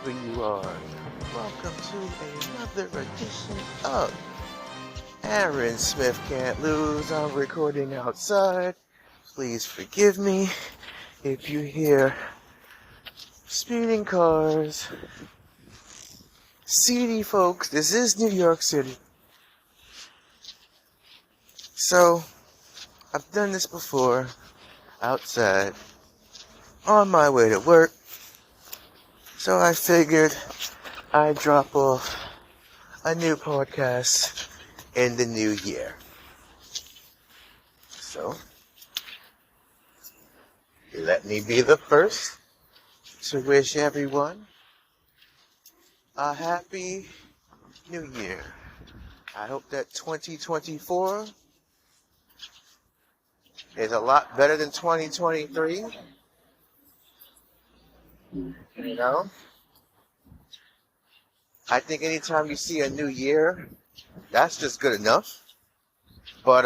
wherever you are. Welcome to another edition of Aaron Smith Can't Lose. I'm recording outside. Please forgive me if you hear speeding cars, seedy folks. This is New York City. So, I've done this before, outside, on my way to work. So I figured I'd drop off a new podcast in the new year. So, let me be the first to wish everyone a happy new year. I hope that 2024 is a lot better than 2023. You know? I think anytime you see a new year, that's just good enough. But,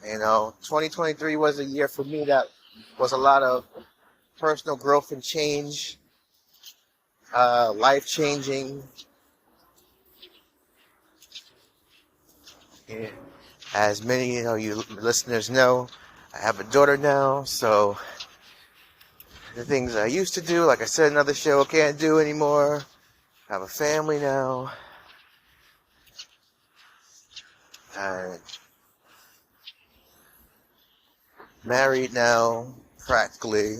2023 was a year for me that was a lot of personal growth and change, life changing. Yeah. As many, you listeners know, I have a daughter now, so the things I used to do, like I said, another show, can't do anymore. I have a family now. I'm married now, practically.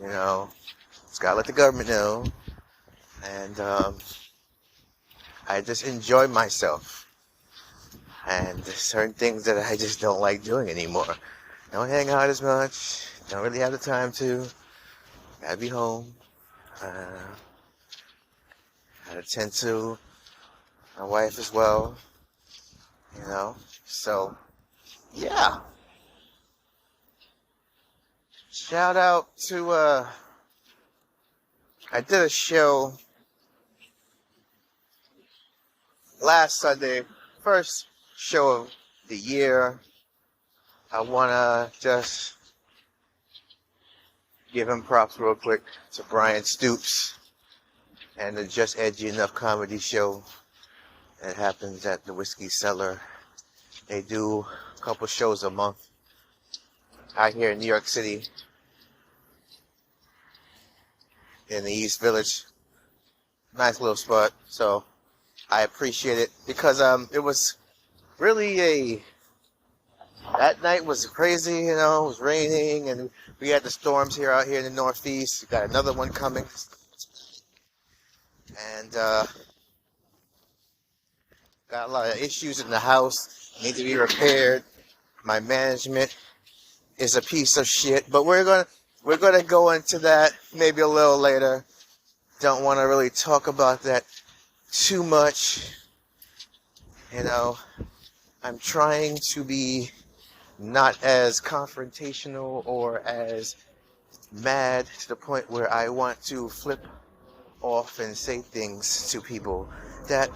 Just gotta let the government know. And I just enjoy myself. And there's certain things that I just don't like doing anymore. Don't hang out as much. Don't really have the time to. Gotta be home. Gotta tend to my wife as well. So, yeah. Shout out to, I did a show last Sunday, first show of the year. I wanna just give him props real quick to Brian Stoops and the Just Edgy Enough comedy show that happens at the Whiskey Cellar. They do a couple shows a month out here in New York City in the East Village. Nice little spot. So I appreciate it because it was really that night was crazy, it was raining and we had the storms out here in the Northeast. We got another one coming. And got a lot of issues in the house, need to be repaired. My management is a piece of shit, but we're gonna go into that maybe a little later. Don't want to really talk about that too much. I'm trying to be not as confrontational or as mad to the point where I want to flip off and say things to people that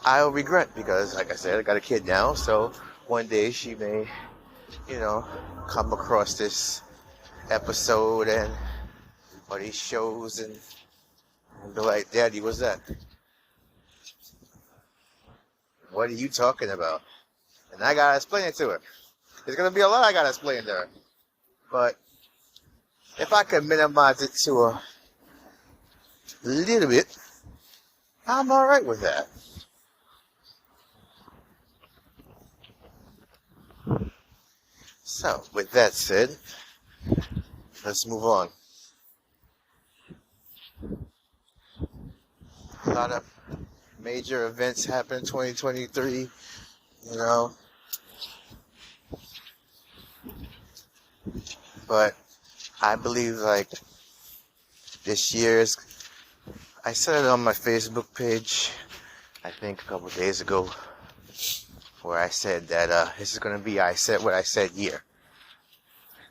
I'll regret because, like I said, I got a kid now, so one day she may, come across this episode or these shows and be like, Daddy, what's that? What are you talking about? And I gotta explain it to her. There's gonna be a lot I gotta explain to her. But if I can minimize it to a little bit, I'm alright with that. So, with that said, let's move on. A lot of major events happened in 2023, But I believe, this year's, I said it on my Facebook page, I think a couple days ago, where I said that this is going to be I said what I said year.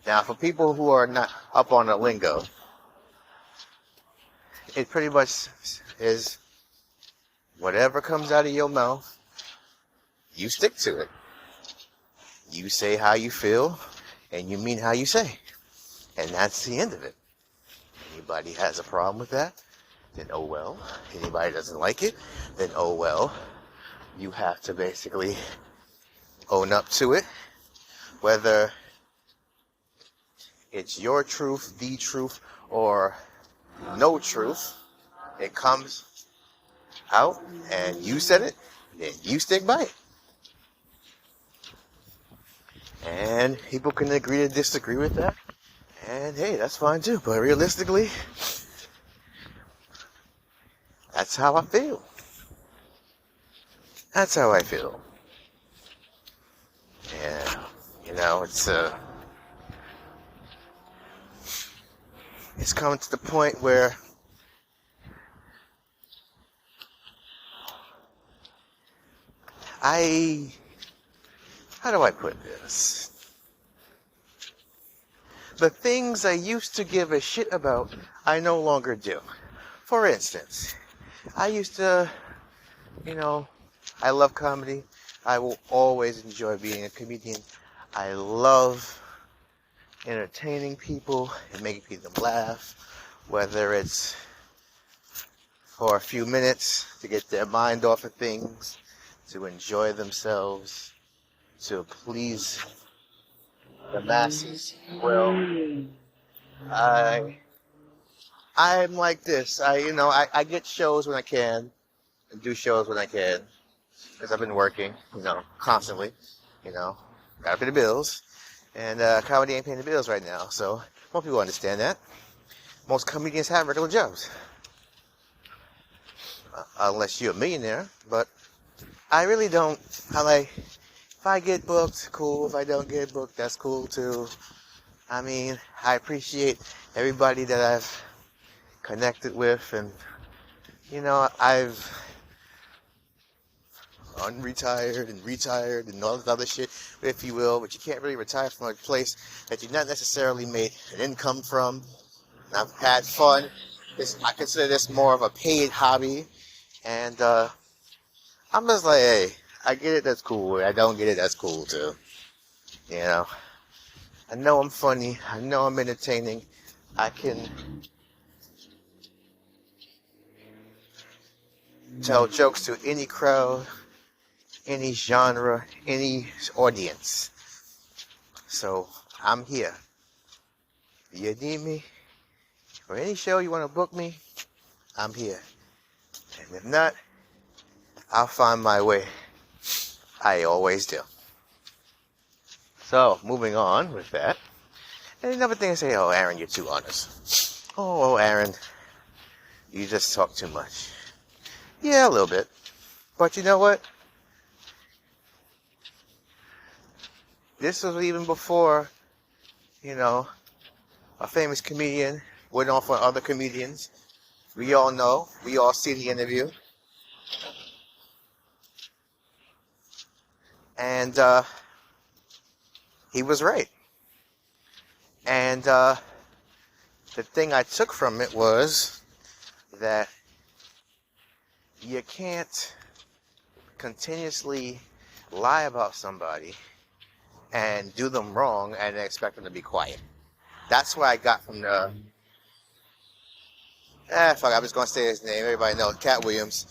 Now, for people who are not up on the lingo, it pretty much is whatever comes out of your mouth, you stick to it. You say how you feel, and you mean how you say. And that's the end of it. You anybody has a problem with that, then oh well. Anybody doesn't like it, then oh well. You have to basically own up to it, whether it's your truth, the truth, or no truth. It comes out and you said it, then you stick by it. And people can agree to disagree with that. And hey, that's fine too. But realistically, that's how I feel. That's how I feel. And, it's coming to the point where how do I put this? The things I used to give a shit about, I no longer do. For instance, I used to, I love comedy. I will always enjoy being a comedian. I love entertaining people and making them laugh, whether it's for a few minutes to get their mind off of things, to enjoy themselves, to please the masses. Well, I'm like this. I get shows when I can, and do shows when I can, because I've been working, constantly, gotta pay the bills, and comedy ain't paying the bills right now, so most people understand that. Most comedians have regular jobs, unless you're a millionaire, but I really don't. If I get booked, cool. If I don't get booked, that's cool too. I mean, I appreciate everybody that I've connected with, and I've unretired and retired and all this other shit, if you will, but you can't really retire from a place that you've not necessarily made an income from. And I've had fun. I consider this more of a paid hobby, and I'm just like, hey, I get it, that's cool. I don't get it, that's cool too. I know I'm funny. I know I'm entertaining. I can tell jokes to any crowd, any genre, any audience. So I'm here. If you need me, for any show you want to book me, I'm here. And if not, I'll find my way. I always do. So, moving on with that. And another thing I say, oh, Aaron, you're too honest. Oh, Aaron, you just talk too much. Yeah, a little bit. But you know what? This was even before, a famous comedian went off on other comedians. We all know. We all see the interview. And he was right. And the thing I took from it was that you can't continuously lie about somebody and do them wrong and expect them to be quiet. That's what I got from the... fuck, I'm just going to say his name. Everybody knows. Cat Williams,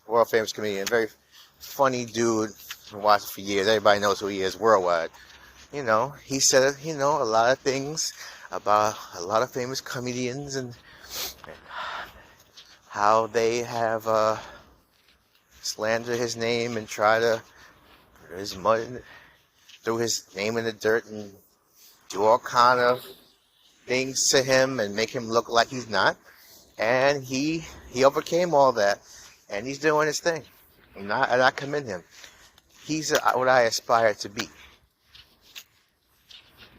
world famous comedian. Very funny dude. Been watching for years. Everybody knows who he is worldwide. He said, a lot of things about a lot of famous comedians and how they have slandered his name and try to throw his name in the dirt and do all kind of things to him and make him look like he's not. And he overcame all that, and he's doing his thing. And I commend him. He's what I aspire to be,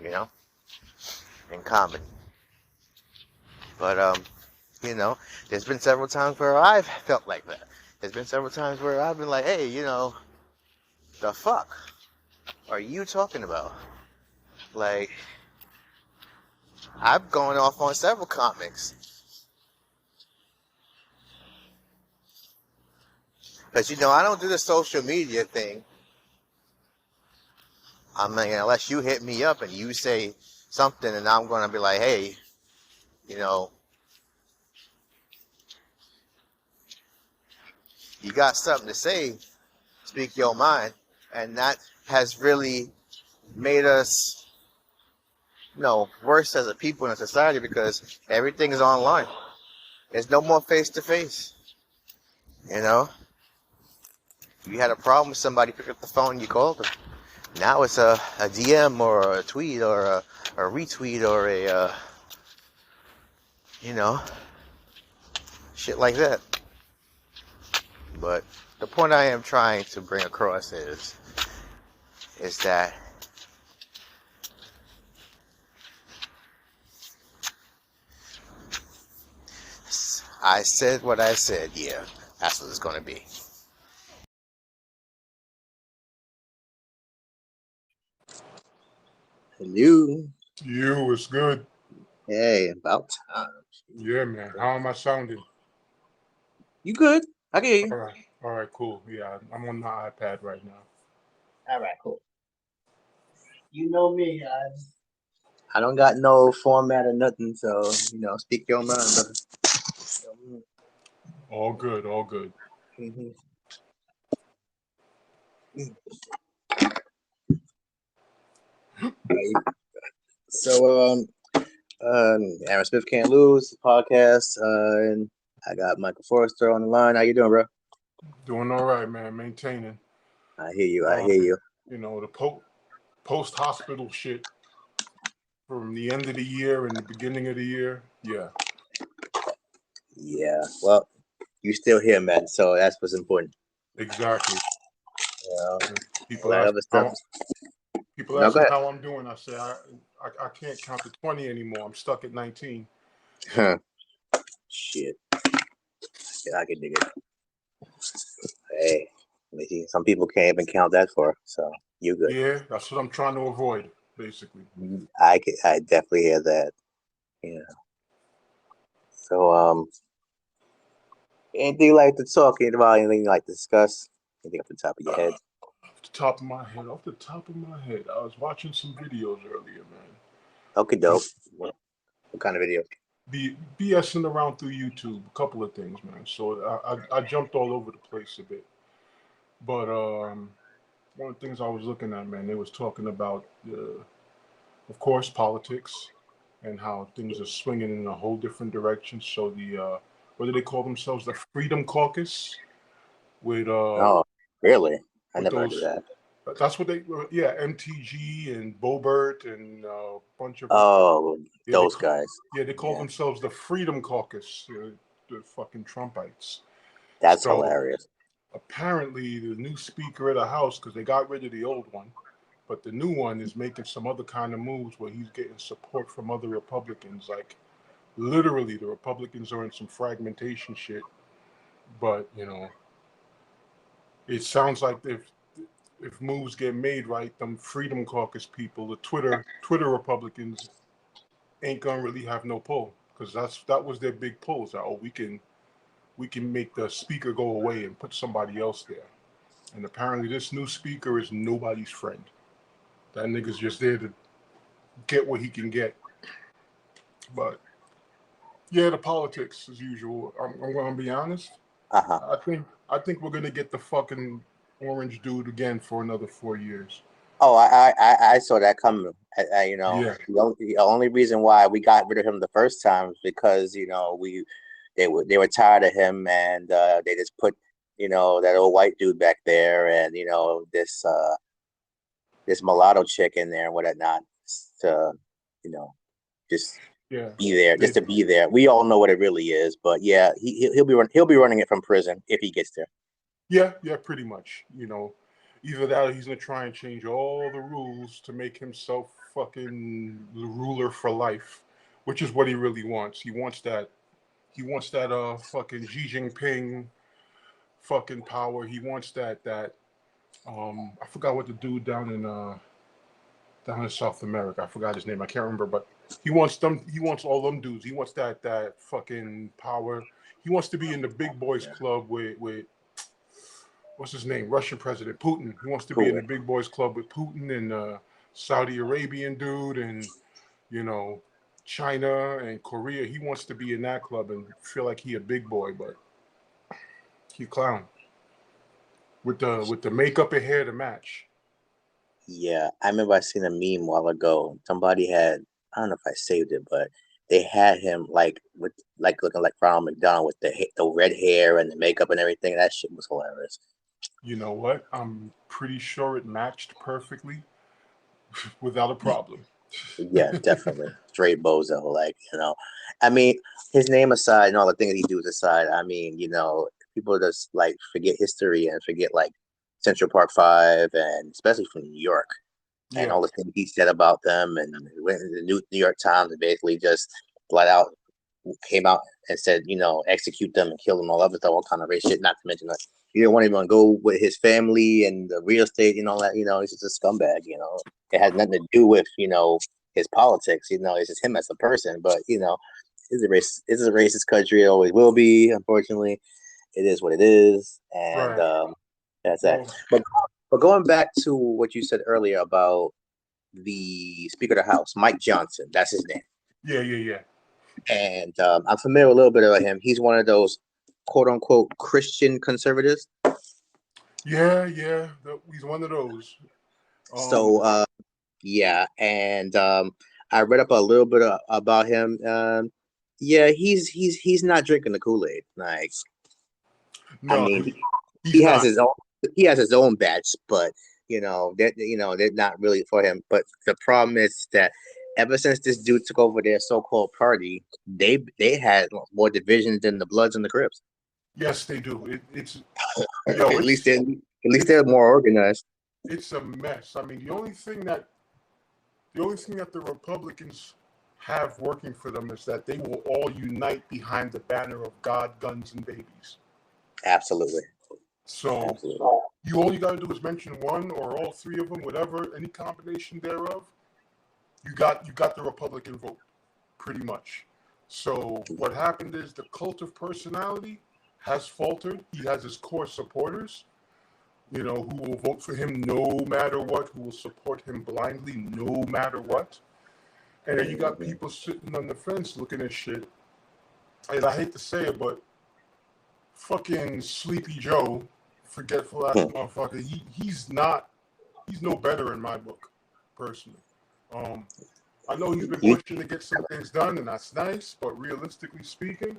in comedy. But, there's been several times where I've felt like that. There's been several times where I've been like, hey, the fuck are you talking about? Like, I've gone off on several comics. Because, I don't do the social media thing. I mean, unless you hit me up and you say something and I'm going to be like, hey, You know, you got something to say, speak your mind. And that has really made us, worse as a people in a society because everything is online. There's no more face to face. You know, you had a problem with somebody, pick up the phone, you called them. Now it's a DM or a tweet or a retweet or you know, shit like that. But the point I am trying to bring across is that I said what I said. Yeah, that's what it's going to be. Hello. You was good. Hey, about time. Yeah, man. How am I sounding? You good? I can hear you. All right, cool. Yeah, I'm on my iPad right now. All right, cool. You know me, I don't got no format or nothing, so speak your mind, brother. All good, all good. Mm-hmm. So, Aaron Smith Can't Lose podcast, and I got Michael Forrester on the line. How you doing, bro? Doing all right, man. Maintaining. I hear you. I hear you. You know, the post hospital shit from the end of the year and the beginning of the year. Yeah. Yeah. Well, you still here, man. So that's what's important. Exactly. Yeah. People That ask other stuff. People ask me how I'm doing. I say I can't count to 20 anymore. I'm stuck at 19. Huh. Shit. Yeah, I can dig it. Hey, some people can't even count that far, so you good. Yeah, that's what I'm trying to avoid, basically. I definitely hear that. Yeah. So, anything you like to talk about? Anything you like to discuss? Anything off the top of your head? Off the top of my head, I was watching some videos earlier, man. Okay, dope. What kind of video? Be BSing around through YouTube, a couple of things, man. So I jumped all over the place a bit, but one of the things I was looking at, man, they was talking about, of course, politics and how things are swinging in a whole different direction. So what do they call themselves? The Freedom Caucus with Oh, really? I never heard of those. that. That's what they, yeah, MTG and Bobert and a bunch of Oh, yeah, those guys. they call themselves the Freedom Caucus, the fucking Trumpites. That's So hilarious. apparently, the new Speaker of the House, because they got rid of the old one, but the new one is making some other kind of moves where he's getting support from other Republicans. Like literally, the Republicans are in some fragmentation shit, but it sounds like if moves get made right, them Freedom Caucus people, the Twitter Republicans, ain't gonna really have no pull because that was their big pull. Is that we can make the speaker go away and put somebody else there. And apparently, this new speaker is nobody's friend. That nigga's just there to get what he can get. But yeah, the politics as usual. I'm gonna be honest. Uh-huh. I think we're gonna get the fucking orange dude again for another 4 years. Oh, I saw that coming. Yeah. The only reason why we got rid of him the first time is because they were tired of him, and they just put that old white dude back there, and this mulatto chick in there and whatnot to just be there, just to be there. We all know what it really is, but yeah, he'll be running it from prison if he gets there. Yeah, pretty much. Either that or he's gonna try and change all the rules to make himself fucking the ruler for life, which is what he really wants. He wants that. He wants that fucking Xi Jinping fucking power. He wants that I forgot what the dude down in South America. I forgot his name. I can't remember, but he wants them. He wants all them dudes. He wants that fucking power. He wants to be in the big boys club with what's his name? Russian president Putin. He wants to be in the big boys club with Putin and Saudi Arabian dude, and you know China and Korea. He wants to be in that club and feel like he a big boy, but he clown with the makeup and hair to match. Yeah, I remember I seen a meme a while ago. Somebody had, I don't know if I saved it, but they had him like with like looking like Ronald McDonald with the red hair and the makeup and everything. That shit was hilarious. You know what? I'm pretty sure it matched perfectly without a problem. Yeah, definitely. Straight bozo, like, I mean, his name aside and all the things he does aside, I mean, people just like forget history and forget like Central Park Five and especially from New York and Yeah, all the things he said about them and went in the New York Times and basically just flat out came out and said, execute them and kill them, all other stuff, all kind of race shit, not to mention that he didn't want anyone to go with his family and the real estate and all that, he's just a scumbag, It has nothing to do with, his politics, it's just him as a person, but it's a racist country, it always will be, unfortunately. It is what it is, and right. that's that. Well, But going back to what you said earlier about the Speaker of the House, Mike Johnson, that's his name. yeah. And I'm familiar with a little bit about him. He's one of those quote unquote Christian conservatives. Yeah. He's one of those. So yeah, and I read up a little bit about him. Yeah, he's not drinking the Kool-Aid. Like, I No, mean, he's he has not. his own batch, but they're not really for him. But the problem is that ever since this dude took over their so-called party, they had more divisions than the Bloods and the Crips. Yes, they do. At least they're more organized. It's a mess. I mean, the only thing that the Republicans have working for them is that they will all unite behind the banner of God, guns, and babies. Absolutely. So Absolutely. all you got to do is mention one or all three of them, whatever, any combination thereof. You got the Republican vote, pretty much. So what happened is the cult of personality has faltered. He has his core supporters, who will vote for him no matter what, who will support him blindly no matter what. And then you got people sitting on the fence looking at shit. And I hate to say it, but fucking Sleepy Joe, forgetful ass motherfucker, he's no better in my book, personally. I know he's been pushing to get some things done, and that's nice, but realistically speaking,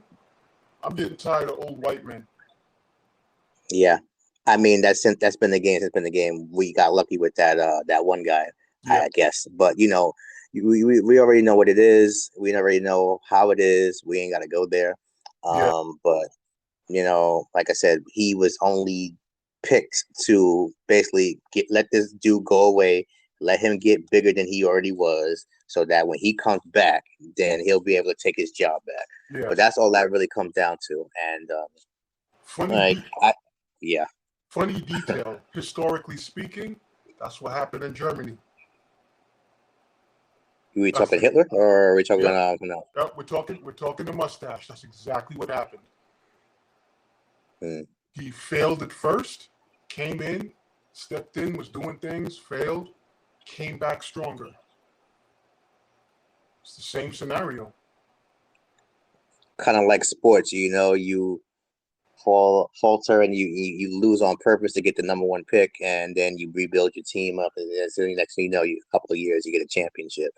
I'm getting tired of old white men. Yeah. I mean, that's been the game. It's been the game. We got lucky with that one guy, I guess. But we already know what it is. We already know how it is. We ain't got to go there. But like I said, he was only picked to basically let this dude go away, let him get bigger than he already was, so that when he comes back, then he'll be able to take his job back. Yeah. But that's all that really comes down to. And Funny detail, historically speaking, that's what happened in Germany. Are we talking Hitler, or are we talking no? We're talking the mustache. That's exactly what happened. He failed at first, came in, stepped in, was doing things, failed, came back stronger. It's the same scenario. Kind of like sports, you falter and you lose on purpose to get the number one pick, and then you rebuild your team up, and then the next thing you know, a couple of years you get a championship.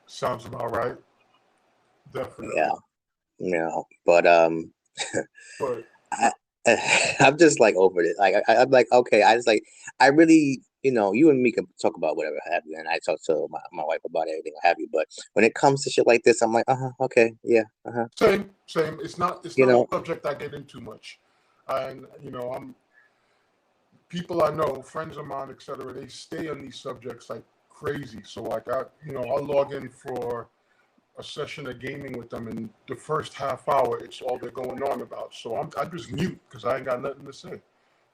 Sounds about right. Definitely. Yeah. But I'm just like over it. Like I'm like, okay, I really, you and me can talk about whatever have you, and I talk to my wife about everything I have you. But when it comes to shit like this, I'm like, okay, yeah, Same. It's not a subject I get into much, and people I know, friends of mine, etc. They stay on these subjects like crazy. So like I'll log in for a session of gaming with them, and the first half hour, it's all they're going on about. So I just mute because I ain't got nothing to say,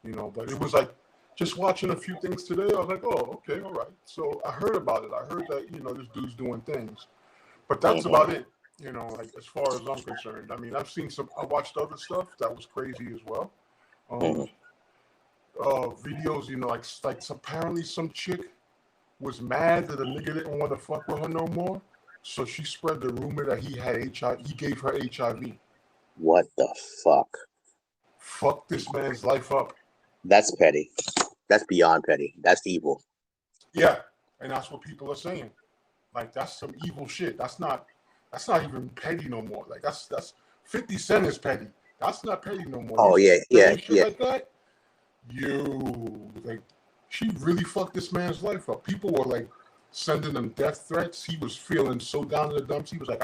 But it was like just watching a few things today. I was like, oh, okay, all right. So I heard about it. I heard that this dude's doing things, but that's about it. Like as far as I'm concerned. I mean, I watched other stuff that was crazy as well. Videos, like apparently some chick was mad that a nigga didn't want to fuck with her no more. So she spread the rumor that he had HIV. He gave her HIV. What the fuck? Fuck this man's life up. That's petty. That's beyond petty. That's evil. Yeah, and that's what people are saying. Like that's some evil shit. That's not even petty no more. Like that's 50 Cent is petty. That's not petty no more. Oh yeah, yeah, Shit yeah. like that. Like she really fucked this man's life up. People were like sending him death threats. He was feeling so down in the dumps. He was like,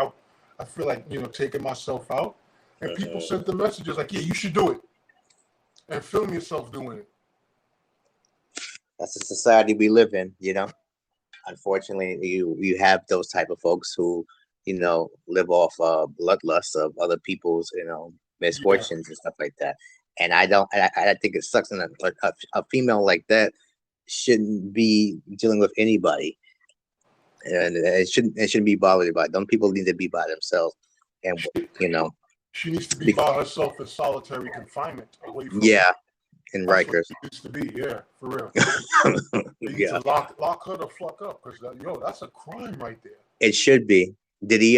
I feel like, you know, taking myself out. And people sent the messages like, yeah, you should do it. And film yourself doing it. That's the society we live in, you know. Unfortunately, you have those type of folks who, you know, live off bloodlust of other people's, you know, misfortunes and stuff like that. And I think it sucks. And a female like that shouldn't be dealing with anybody, and it shouldn't be bothered by. Them people need to be by themselves, and you know, she needs to be by herself in solitary confinement away from. Yeah. In That's Rikers. what it needs to be, yeah, for real. They need Yeah. to lock her the fuck up because that's a crime right there. It should be. Did he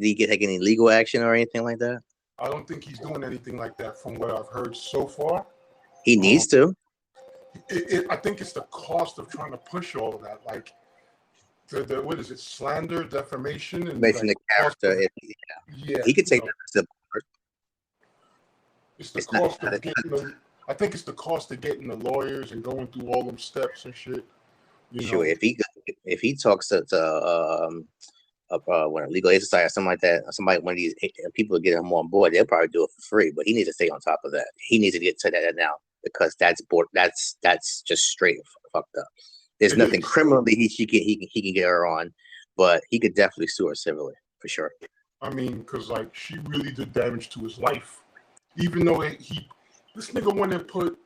take any legal action or anything like that? I don't think he's doing anything like that from what I've heard so far. He needs to. I think it's the cost of trying to push all of that, like the what is it, slander, defamation, and Mention like, the character. yeah, He could take that. It's the cost of getting them. I think it's the cost of getting the lawyers and going through all them steps and shit. Sure, if he talks to when a legal aid society or something like that, somebody, one of these people get him on board, they'll probably do it for free. But he needs to stay on top of that. He needs to get to that now because that's just straight fucked up. There's nothing criminally he can get her on, but he could definitely sue her civilly for sure. I mean, because like she really did damage to his life, even though this nigga went and put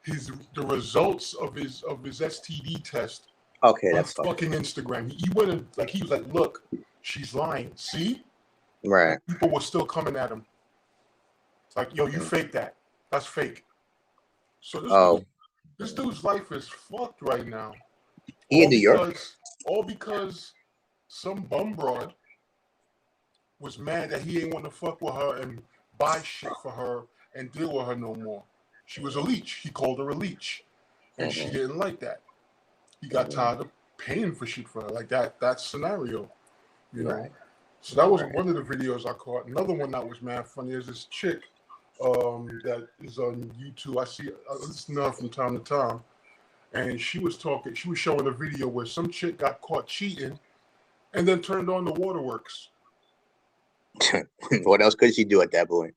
the results of his STD test. Okay, on that's fucking Instagram. He went and he was like, "Look, she's lying." See, right? People were still coming at him. It's like, "Yo, you fake that. That's fake." So this dude's life is fucked right now. He in New York. All because some bum broad was mad that he ain't want to fuck with her and buy shit for her and deal with her no more. She was a leech. He called her a leech, and she didn't like that. He got tired of paying for shit for her, like that scenario, you know. Right. So that was one of the videos I caught. Another one that was mad funny is this chick that is on YouTube. I listen to her from time to time, and she was showing a video where some chick got caught cheating and then turned on the waterworks. What else could she do at that point?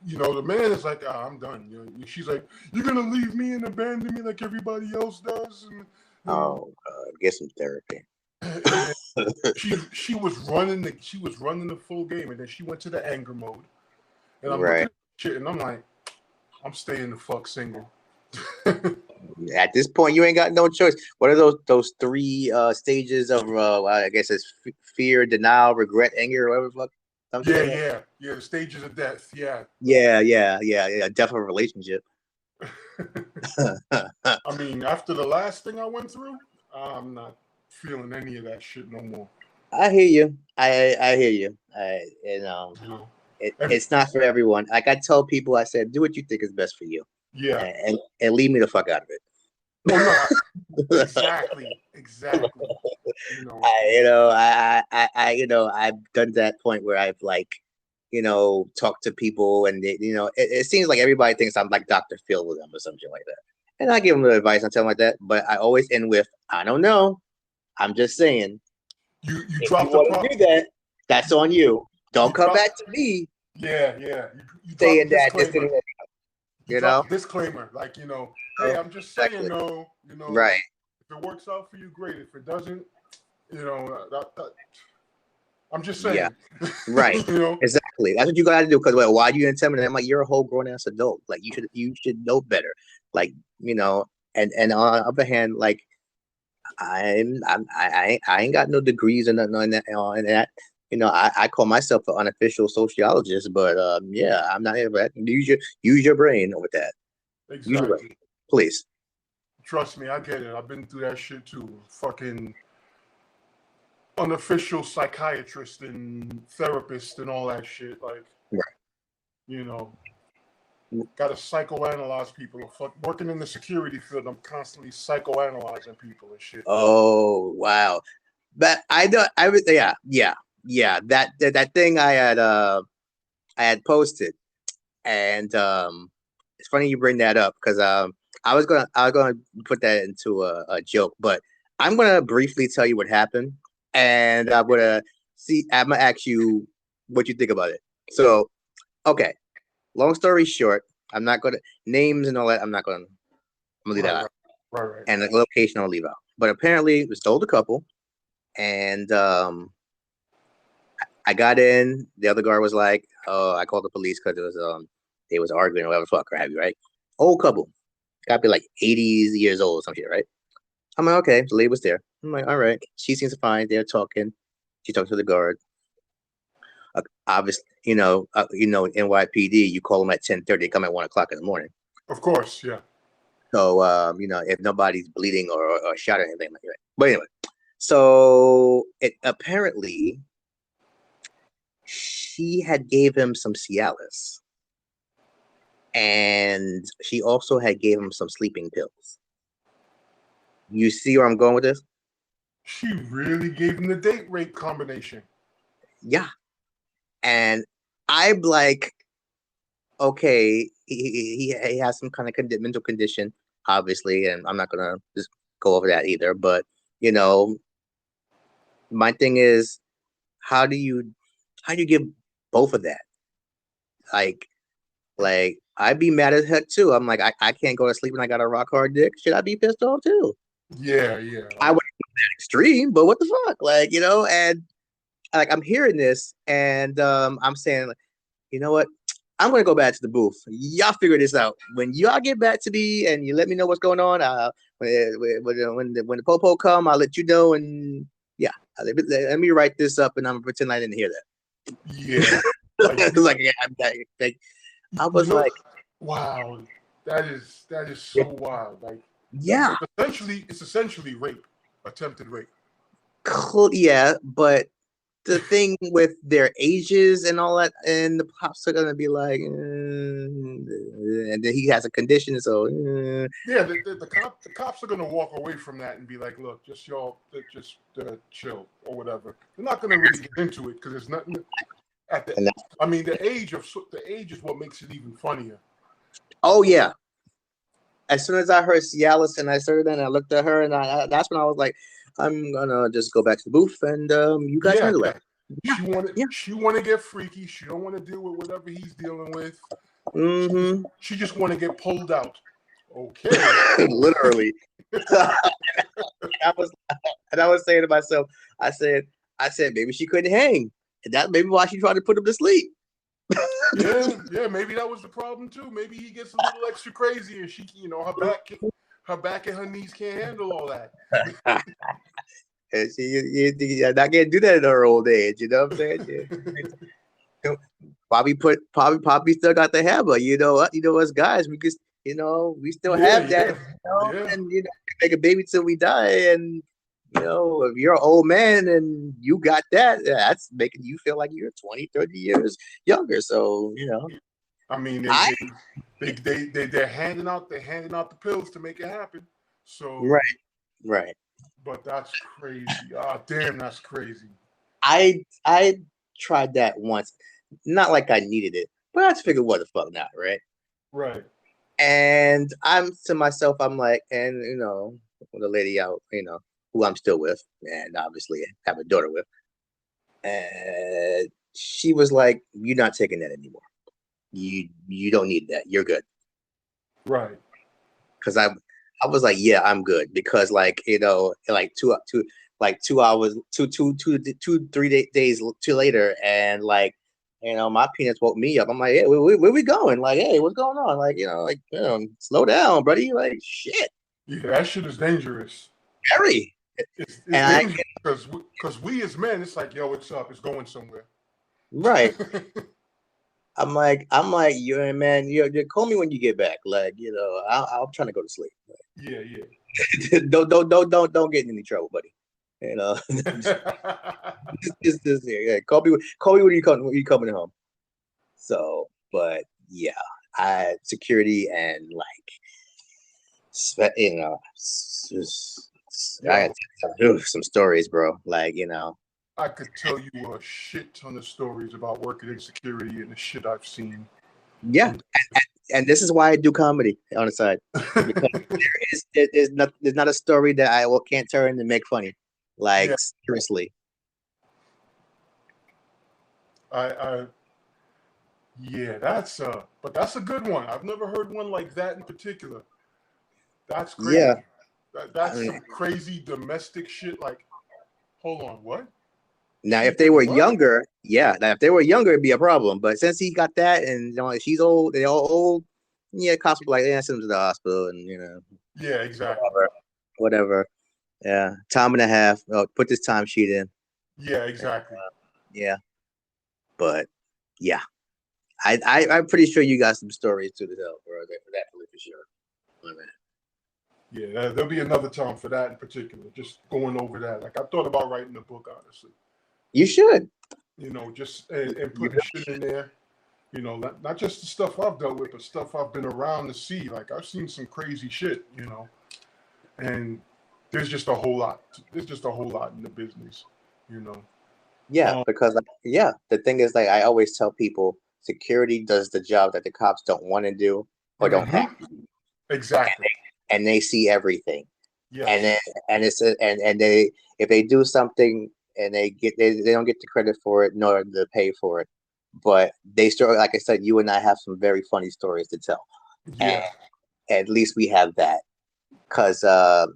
You know, the man is like, I'm done. You know, she's like, you're gonna leave me and abandon me like everybody else does. And, get some therapy. she was running the full game, and then she went to the anger mode. And I'm right. looking at shit, and I'm like, I'm staying the fuck single. At this point, you ain't got no choice. What are those three stages of I guess it's fear, denial, regret, anger, or whatever the fuck? Yeah. The stages of death. Yeah. Death of a relationship. I mean, after the last thing I went through, I'm not feeling any of that shit no more. I hear you. I hear you. It's not for everyone. Like I tell people, I said, do what you think is best for you. Yeah. And leave me the fuck out of it. No. Exactly. I've done that point where I've talked to people, and it seems like everybody thinks I'm like Dr. Phil with them or something like that. And I give them the advice and tell them like that, but I always end with, I don't know. I'm just saying. You drop the problem. Do that. That's on you. Don't come back to me. Yeah. You saying that this didn't work out. You know, disclaimer, hey, I'm just saying, right. If it works out for you, great. If it doesn't, I'm just saying. Yeah, right. Exactly. That's what you got to do. Because why do you intimidate? I'm like, you're a whole grown ass adult. Like you should know better. Like and on the other hand, like I ain't got no degrees and nothing on that. I call myself an unofficial sociologist, but I'm not here for that. Use your brain with that. Exactly. Please. Trust me, I get it. I've been through that shit too. Fucking unofficial psychiatrist and therapist and all that shit. Like, Right. you know, got to psychoanalyze people. Working in the security field, I'm constantly psychoanalyzing people and shit. Oh wow, but I don't. I would. Yeah. That thing I had posted, and it's funny you bring that up because I was gonna put that into a joke, but I'm gonna briefly tell you what happened, and I'm gonna ask you what you think about it. So, okay, long story short, I'm not gonna names and all that. I'm gonna leave that out, Right. and the location I'll leave out. But apparently, it was told a couple, and I got in. The other guard was like, "Oh, I called the police because it was they was arguing or whatever the fuck, or have you, right? Old couple, got to be like 80 years old or some shit, right? I'm like, okay, the lady was there. I'm like, all right, she seems fine. They're talking. She talked to the guard. Obviously, NYPD. You call them at 10:30. They come at 1:00 in the morning. Of course, yeah. So, if nobody's bleeding or shot or anything like that. But anyway, so it apparently she had gave him some Cialis, and she also had gave him some sleeping pills. You see where I'm going with this? She really gave him the date rape combination. Yeah. And I'm like, okay, he has some kind of mental condition, obviously, and I'm not going to just go over that either. But, my thing is, how do you give both of that? Like I'd be mad as heck too. I'm like, I can't go to sleep and I got a rock hard dick. Should I be pissed off too? Yeah. I wouldn't be that extreme, but what the fuck? And like I'm hearing this and I'm saying, you know what? I'm gonna go back to the booth. Y'all figure this out. When y'all get back to me and you let me know what's going on, when the popo come, I'll let you know. And yeah, let me write this up, and I'm gonna pretend I didn't hear that. Yeah, I was like, wow, that is so wild. Like, yeah, it's essentially rape, attempted rape. Cool, yeah, but the thing with their ages and all that, and the cops are gonna be like, and then he has a condition, so yeah, the cops are gonna walk away from that and be like, look, just chill or whatever. They're not gonna really get into it because there's nothing. The age is what makes it even funnier. Oh yeah. As soon as I heard Cialis and I started and I looked at her and that's when I was like, I'm gonna just go back to the booth and you guys handle it. She wanna get freaky. She don't want to deal with whatever he's dealing with. Mm-hmm. She just want to get pulled out. Okay. Literally. I was saying to myself, I said maybe she couldn't hang. And that maybe why she tried to put him to sleep. yeah, maybe that was the problem too. Maybe he gets a little extra crazy and she, her back and her knees can't handle all that. And you're not gonna do that in her old age, you know what I'm saying? Poppy still got the hammer, you know what? Us guys, we just, we still have that, and make a baby till we die, and if you're an old man and you got that, that's making you feel like you're 20, 30 years younger. So, I mean, they're handing out the pills to make it happen. So right. But that's crazy. Ah, damn, that's crazy. I tried that once, not like I needed it, but I just figured, what the fuck not, right? Right. And I'm to myself, I'm like, and the lady out, who I'm still with, and obviously have a daughter with, and she was like, "You're not taking that anymore. You don't need that. You're good." Right. Because I was like, "Yeah, I'm good," because like 2 hours, 3 days too later, and like my penis woke me up. I'm like, "Hey, where we going? Like, hey, what's going on? Like, slow down, buddy. Like, shit." Yeah, that shit is dangerous. Very. It's dangerous because we as men, it's like, yo, it's up, it's going somewhere. Right. I'm like, you man, you call me when you get back. Like, I'm trying to go to sleep. Yeah. don't get in any trouble, buddy. You know, just yeah. Call me when you coming home. So, but yeah, I security and like, you know, I Yo, got some stories, bro. Like, you know, I could tell you a shit ton of stories about working in security and the shit I've seen. yeah. Some And this is why I do comedy on the side, because there's not a story that I can't turn and make funny. Like yeah, seriously, I yeah, but that's a good one. I've never heard one like that in particular. That's yeah. crazy. I That's mean, some crazy domestic shit. Like, hold on, what? now, She if they did were what? younger, yeah, now if they were younger, it'd be a problem. But since he got that, and you know, she's old, they're all old. Yeah, cops be like, yeah, send him to the hospital, and you know, Yeah, exactly. whatever, whatever. Yeah, time and a half. Oh, put this time sheet in. Yeah, exactly. Yeah, but yeah, I'm pretty sure you got some stories to tell, bro. Definitely for sure. My man. Yeah, there'll be another time for that in particular. Just going over that. Like I thought about writing a book, honestly. You should. You know, just and You putting shit in there. You know, not just the stuff I've dealt with, but stuff I've been around to see. Like I've seen some crazy shit. You know, and there's just a whole lot. There's just a whole lot in the business. You know. Yeah, Um, because like, yeah, the thing is, like, I always tell people, security does the job that the cops don't want to do or don't have mhm, to do, exactly. and they see everything. And then Yes. and they, if they do something and they don't get the credit for it nor the pay for it, but they still, like I said, you and I have some very funny stories to tell, and Yeah. at least we have that. Because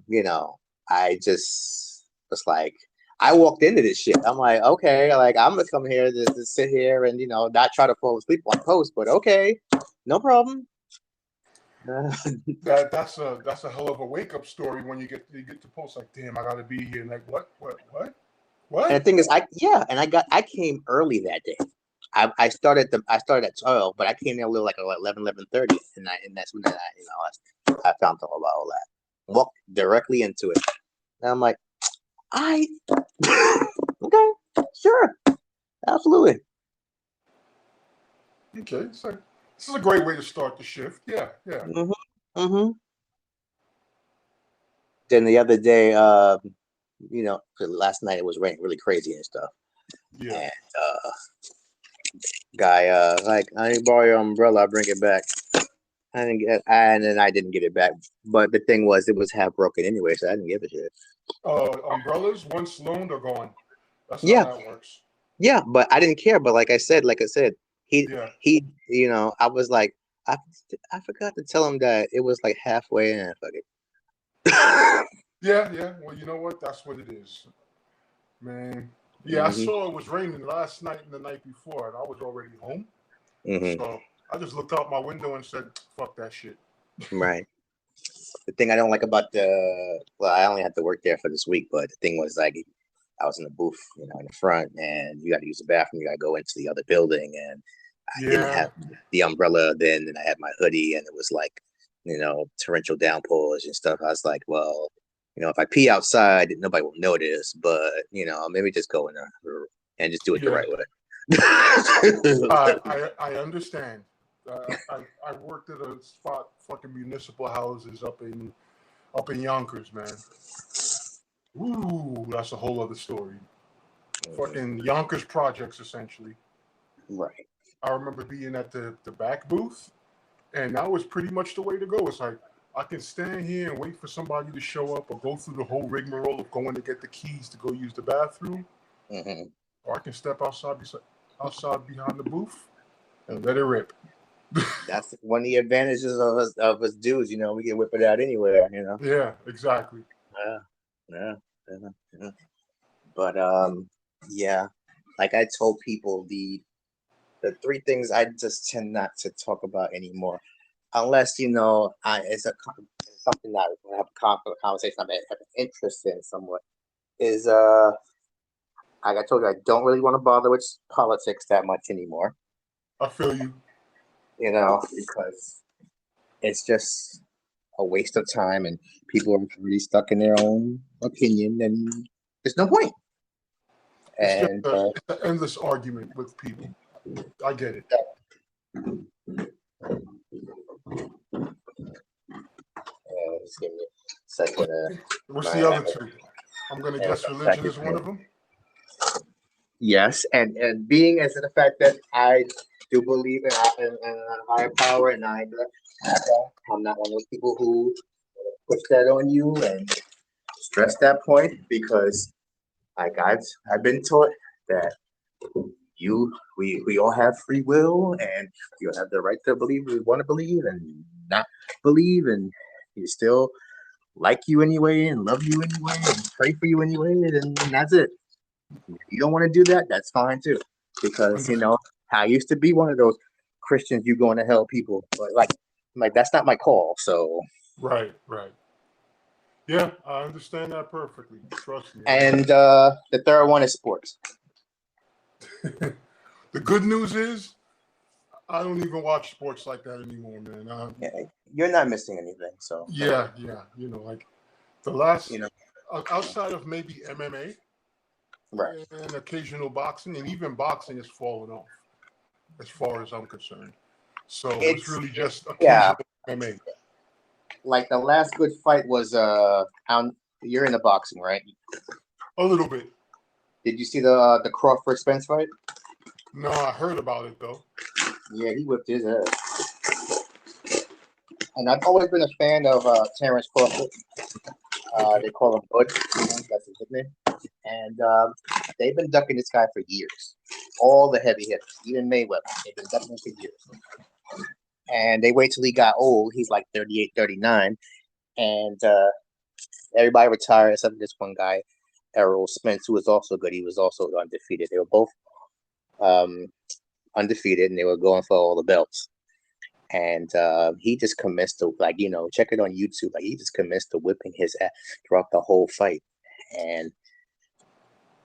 you know, I just was like, I walked into this shit, I'm like, okay, like I'm gonna come here to sit here and, you know, not try to fall asleep on post, but okay, no problem. That's a hell of a wake up story when you get to post like, damn, I gotta be here. Like And what? the thing is, I came early that day. I started at 12, but I came there a little like 11:30, and that's when I found out about all that. Walked directly into it, and I'm like, I okay, sure, absolutely. Okay, so this is a great way to start the shift. Yeah, yeah, Hmm. Hmm. Then the other day, you know, last night it was raining really crazy and stuff, yeah. and guy, like, I need to borrow your umbrella, I'll bring it back. And then I didn't get it back. But the thing was, it was half broken anyway, so I didn't give a shit. Umbrellas once loaned are gone. That's how Yeah, that works. yeah, but I didn't care. But like I said, Yeah, you know, I was like, I, I forgot to tell him that it was like halfway in. Fuck it. yeah. Well, you know what? That's what it is, man. Yeah, I Hmm. saw it was raining last night and the night before, and I was already home. Hmm. So I just looked out my window and said, "Fuck that shit." Right. The thing I don't like about well, I only had to work there for this week, but the thing was, like, I was in the booth, you know, in the front, and you got to use the bathroom. You got to go into the other building, and I didn't Yeah, have the umbrella then, and I had my hoodie, and it was like, you know, torrential downpours and stuff. I was like, well, you know, if I pee outside, nobody will notice, but you know, maybe just go in there and just do it the yeah. right way. I understand. I worked at a spot, fucking municipal houses up in Yonkers, man. Ooh, that's a whole other story. Fucking Yonkers projects, essentially. Right. I remember being at the back booth, and that was pretty much the way to go. It's like I can stand here and wait for somebody to show up, or go through the whole rigmarole of going to get the keys to go use the bathroom, Hmm. or I can step outside behind the booth and let it rip. That's one of the advantages of us dudes. You know, we can whip it out anywhere. You know. Yeah, exactly. Yeah. Yeah. Yeah. Yeah. But yeah, like I told people, the three things I just tend not to talk about anymore, unless, you know, it's something that I have a conversation I have an interest in somewhat. Is like I told you, I don't really want to bother with politics that much anymore. I feel you. You know, because it's just a waste of time, and people are really stuck in their own opinion, and there's no point. It's just And it's an endless argument with people. I get it. just give me a second. What's the other two? I'm gonna guess religion is one of them. Yes, and being as the fact that I do believe in a higher power, and I'm not one of those people who push that on you and stress that point, because like I've been taught that we all have free will, and you have the right to believe we want to believe and not believe, and you still like you anyway and love you anyway and pray for you anyway, and that's it. If you don't want to do that, that's fine too, because I used to be one of those Christians you going to hell people, but like that's not my call. So right. Yeah, I understand that perfectly. Trust me. And the third one is sports. The good news is I don't even watch sports like that anymore, man. You're not missing anything. So yeah. Like the last, outside of maybe MMA, right, and occasional boxing, and even boxing has fallen off, as far as I'm concerned. So it's really just occasional MMA. Like the last good fight was you're into boxing, right? A little bit. Did you see the Crawford Spence fight? No, I heard about it though. Yeah, he whipped his ass. And I've always been a fan of Terrence Crawford. They call him Bud. That's his nickname. And they've been ducking this guy for years. All the heavy hitters, even Mayweather, they've been ducking him for years. And they wait till he got old. He's like 38, 39. And everybody retired except this one guy, Errol Spence, who was also good. He was also undefeated. They were both undefeated, and they were going for all the belts. And he just commenced to, check it on YouTube. Like, he just commenced to whipping his ass throughout the whole fight. And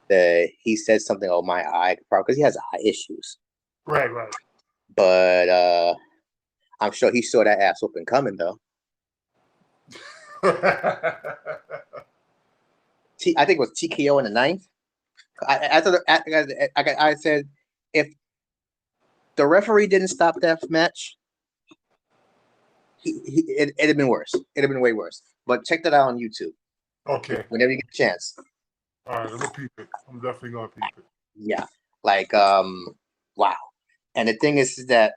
he said something, "Oh, my eye," because he has eye issues. Right. But I'm sure he saw that ass whooping coming, though. I think it was TKO in the 9th. I said, if the referee didn't stop that match, it'd have been worse. It'd have been way worse. But check that out on YouTube. Okay. Whenever you get a chance. All right, I'm gonna peep it. I'm definitely gonna peep it. Yeah. Wow. And the thing is that,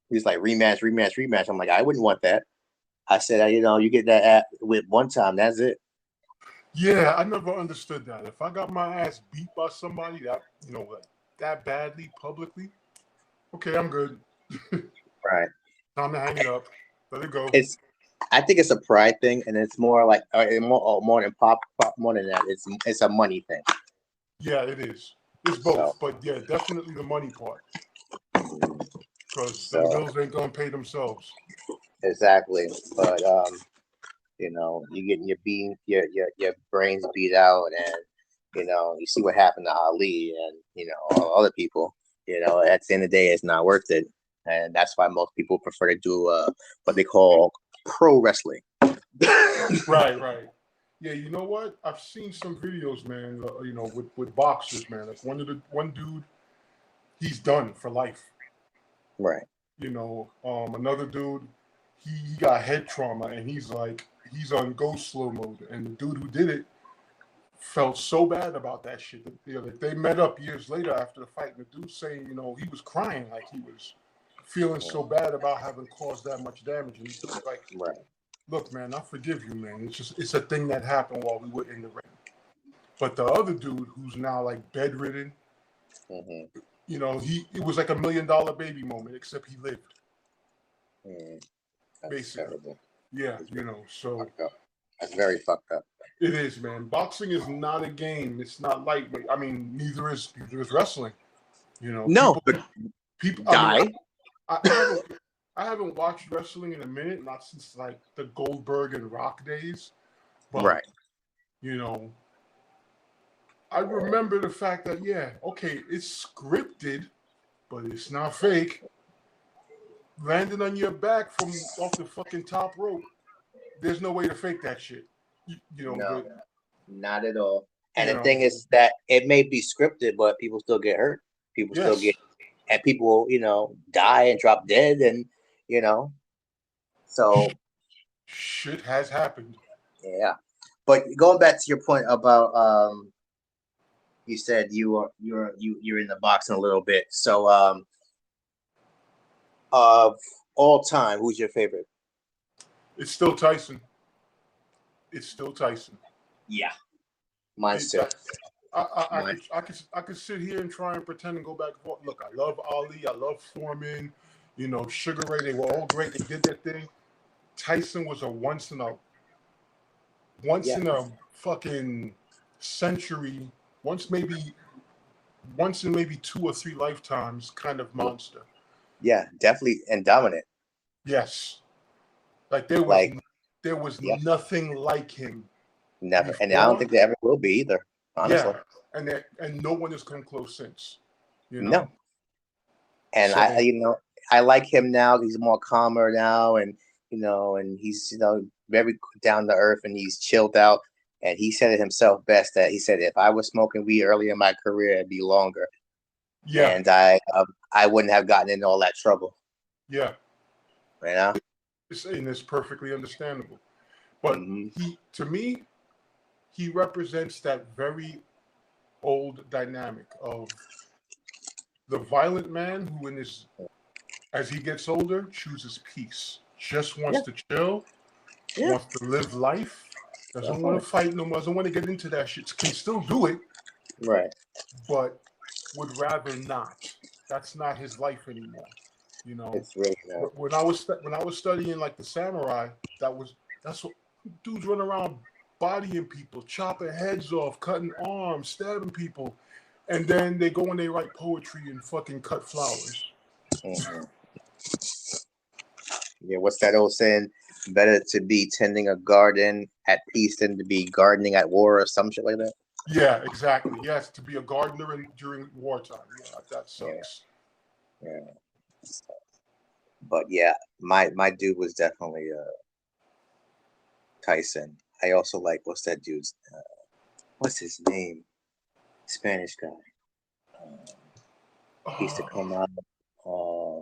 he's like, rematch. I'm like, I wouldn't want that. I said, you get that with one time, that's it. Yeah, I never understood that. If I got my ass beat by somebody that badly publicly, okay, I'm good. Right. Time to hang it up. Let it go. I think it's a pride thing, and it's more like more than pop more than that. It's a money thing. Yeah, it is. It's both, but yeah, definitely the money part. Because the bills ain't gonna pay themselves. Exactly, but you're getting your brains beat out, and you see what happened to Ali, and all other people. At the end of the day, it's not worth it, and that's why most people prefer to do what they call pro wrestling. Right. Yeah, you know what? I've seen some videos, man. With boxers, man. Like one dude, he's done for life. Right. Another dude, he got head trauma, and he's on go slow mode. And the dude who did it felt so bad about that shit. They met up years later after the fight, and the dude saying, he was crying, like he was feeling so bad about having caused that much damage. And he's like, right. Look, man, I forgive you, man. It's a thing that happened while we were in the ring. But the other dude, who's now like bedridden, mm-hmm. It was like $1 million baby moment, except he lived. Basically. Terrible. Yeah, so that's very fucked up. It is, man. Boxing is not a game. It's not lightweight. I mean, neither is wrestling. No, people die. I haven't watched wrestling in a minute, not since like the Goldberg and Rock days. But, right. I remember the fact that, it's scripted, but it's not fake. Landing on your back from off the fucking top rope. There's no way to fake that shit. You know, No, but not at all. And you the know, thing is that it may be scripted, but people still get hurt. People still yes, get, and people, die and drop dead, and you know. So shit has happened. yeah. But going back to your point about you said you're in the boxing a little bit. So of all time, who's your favorite? It's still Tyson. It's still Tyson. Yeah, mine's It, too. Mine. I could sit here and try and pretend and go back and forth. Look, I love Ali. I love Foreman. You know, Sugar Ray. They were all great. They did their thing. Tyson was a once Yeah, in a fucking century, once in maybe 2 or 3 lifetimes kind of monster. yeah, definitely, and dominant. Yes, like Like, there was yeah, nothing like him never, and I don't before. think there ever will be either. Honestly, Yeah, and no one has come close since. You no. know, And so I like him now. He's more calmer now, and and he's very down to earth, and he's chilled out. And he said it himself best that he said, if I was smoking weed early in my career, it'd be longer, yeah, and I wouldn't have gotten into all that trouble. yeah, You know. and it's perfectly understandable. But Mm-hmm. to me, he represents that very old dynamic of the violent man who, as he gets older, chooses peace, just wants Yeah. to chill, Yeah. wants to live life, doesn't want to fight no more, doesn't want to get into that shit. Can still do it, Right. but would rather not. That's not his life anymore. You know, It's really not. when I was studying like the samurai, that's what dudes run around bodying people, chopping heads off, cutting arms, stabbing people, and then they go and they write poetry and fucking cut flowers. Mm-hmm. Yeah. What's that old saying? Better to be tending a garden at peace than to be gardening at war, or some shit like that. Yeah, exactly. Yes, to be a gardener during wartime. Yeah, that sucks. Yeah. But yeah, my dude was definitely Tyson. I also like, what's that dude's what's his name? Spanish guy. He used to come out.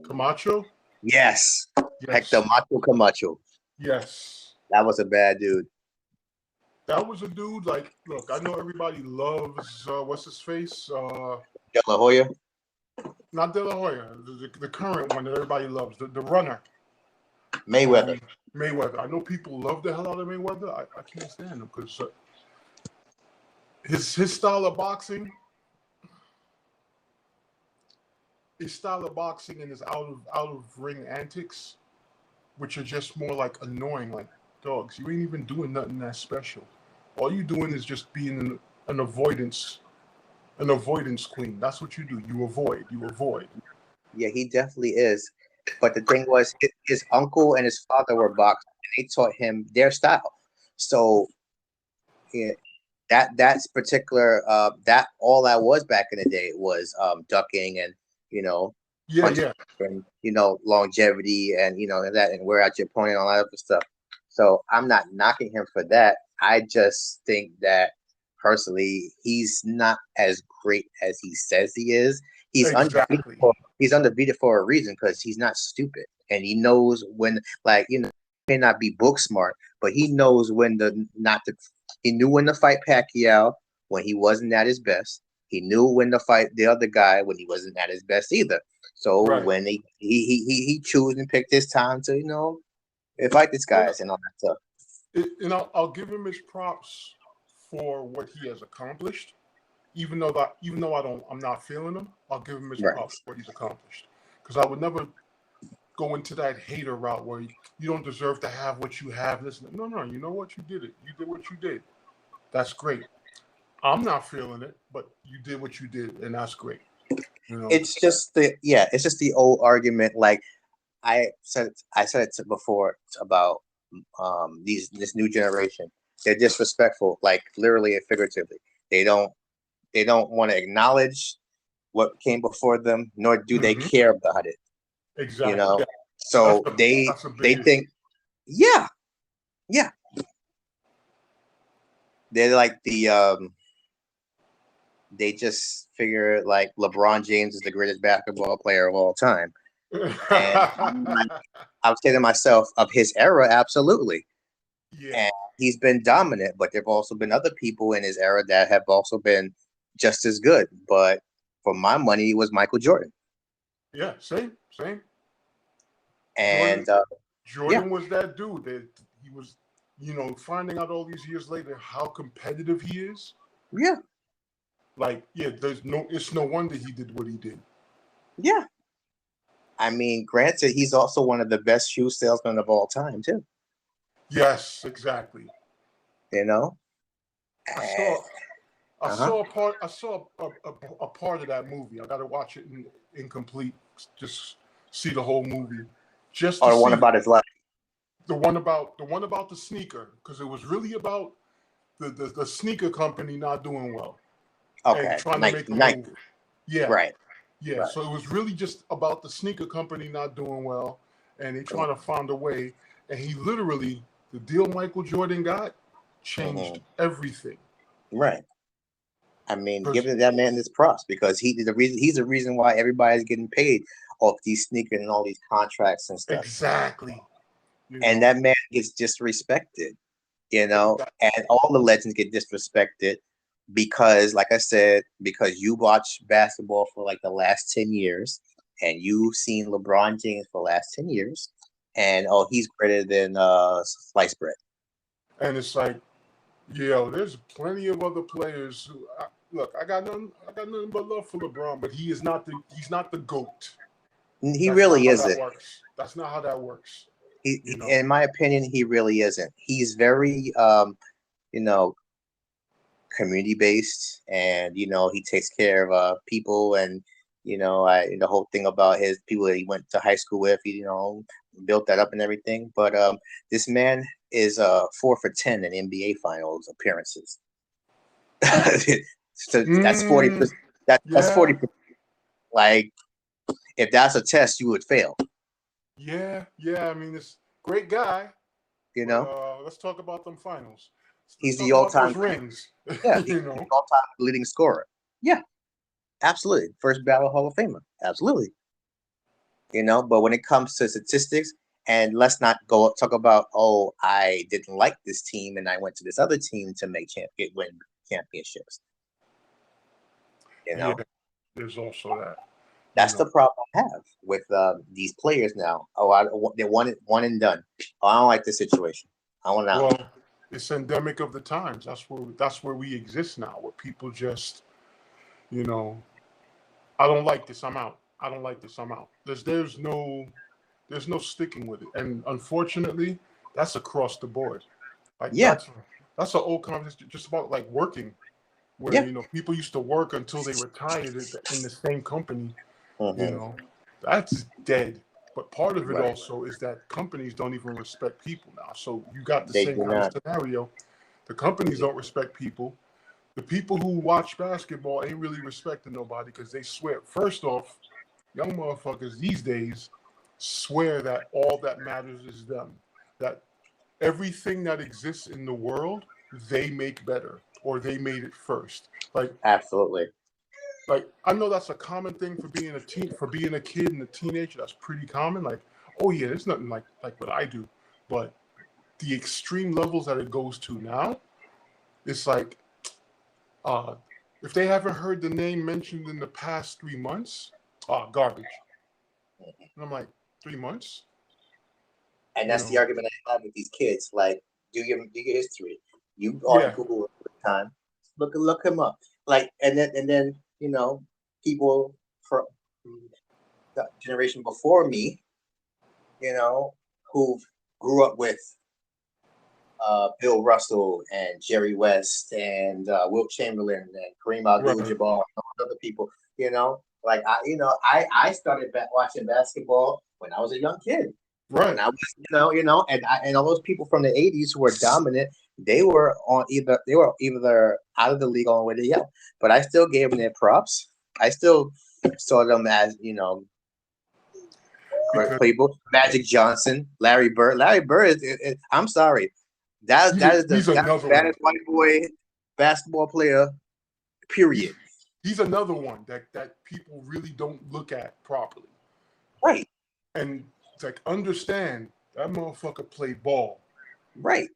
Camacho? Yes. Yes. Hector Macho Camacho. Yes. That was a bad dude. That was a dude, like, look, I know everybody loves, what's his face? De La Hoya? Not De La Hoya, the current one that everybody loves, the runner. Mayweather. Mayweather. I know people love the hell out of Mayweather. I can't stand him because his style of boxing, and his out of ring antics, which are just more like annoying, like dogs. You ain't even doing nothing that special. All you doing is just being an avoidance queen. That's what you do. You avoid. Yeah, he definitely is. But the thing was, his uncle and his father were boxers, and they taught him their style. So yeah, that's particular. That all that was back in the day was ducking and punching and longevity and that and wear out your opponent and all that other stuff. So I'm not knocking him for that. I just think that personally, he's not as great as he says he is. He's Exactly. undefeated for a reason because he's not stupid and he knows when, may not be book smart, but he knows when not to. He knew when to fight Pacquiao when he wasn't at his best. He knew when to fight the other guy when he wasn't at his best either. So when he chose and picked his time to fight these guys and all that stuff. And I'll give him his props for what he has accomplished. Even though I'm not feeling him, I'll give him his props for what he's accomplished. Because I would never go into that hater route where you don't deserve to have what you have. Listen, no, you know what? You did it. You did what you did. That's great. I'm not feeling it, but you did what you did, and that's great. It's just the old argument. Like I said it before about this new generation. They're disrespectful, like literally and figuratively. They don't want to acknowledge what came before them, nor do they care about it. Exactly. Yeah. So they think, yeah. they're like they just figure like LeBron James is the greatest basketball player of all time. And I would say to myself, of his era, absolutely. Yeah. And he's been dominant, but there have also been other people in his era that have also been just as good. But for my money, it was Michael Jordan. Yeah, same. And Jordan was that dude that he was, finding out all these years later how competitive he is. Yeah. Like, it's no wonder he did what he did. Yeah. I mean, granted, he's also one of the best shoe salesmen of all time, too. Yes, exactly. You know? I saw a part of that movie. I got to watch it in complete, just see the whole movie. Just or the one about his life. The one about the sneaker, because it was really about the sneaker company not doing well. Okay. And trying to make a move. Yeah. Right. Yeah. Right. So it was really just about the sneaker company not doing well, and they trying to find a way. And he literally, the deal Michael Jordan got changed everything. Right. I mean, giving that man his props, because he's the reason why everybody's getting paid off these sneakers and all these contracts and stuff. Exactly. And that man gets disrespected, and all the legends get disrespected because, like I said, because you watch basketball for like the last 10 years and you've seen LeBron James for the last 10 years, and he's greater than sliced bread. And it's like, there's plenty of other players who look. I got nothing but love for LeBron, but he's not the GOAT. He really isn't. That's not how that works. In my opinion, he really isn't. He's very, community based, and he takes care of people, and the whole thing about his people that he went to high school with, he built that up and everything. But this man is 4 for 10 in NBA Finals appearances. So that's 40%. That's 40%. Like, if that's a test, you would fail. Yeah. I mean, this great guy. Let's talk about them finals. He's the all-time rings. Yeah, he's the all-time leading scorer. Yeah, absolutely. First ballot Hall of Famer. Absolutely. But when it comes to statistics, and let's not talk about, I didn't like this team and I went to this other team to win championships. Yeah, there's also that. That's the problem I have with these players now. They're one and done. I don't like this situation. I want out. Well, it's endemic of the times. That's where we exist now, where people just, I don't like this, I'm out. I don't like this, I'm out. There's no sticking with it. And unfortunately, that's across the board. Like, that's an old conversation just about like working, where people used to work until they retired in the same company. That's dead. But part of it also is that companies don't even respect people now. So you got the same kind of scenario. The companies don't respect people. The people who watch basketball ain't really respecting nobody because they swear. First off, young motherfuckers these days swear that all that matters is them. That everything that exists in the world, they make better, or they made it first. Like, absolutely. Like, I know that's a common thing for being a kid and a teenager. That's pretty common. Like, there's nothing like what I do. But the extreme levels that it goes to now, it's like, if they haven't heard the name mentioned in the past 3 months, garbage. And I'm like, 3 months? And that's the argument I have with these kids. Like, do your history. You on Google at the time. Look him up. Like, and then people from the generation before me, who grew up with Bill Russell and Jerry West and Wilt Chamberlain and Kareem Abdul-Jabbar and other people, like I started watching basketball when I was a young kid. Right. And I was, and all those people from the 80s who were dominant, they were either out of the league on the way to Yale. But I still gave them their props. I still saw them as, people. Magic Johnson, Larry Bird. Larry Bird I'm sorry. That is the baddest white boy basketball player, period. He's another one that people really don't look at properly. Right. And it's like, understand that motherfucker played ball. Right.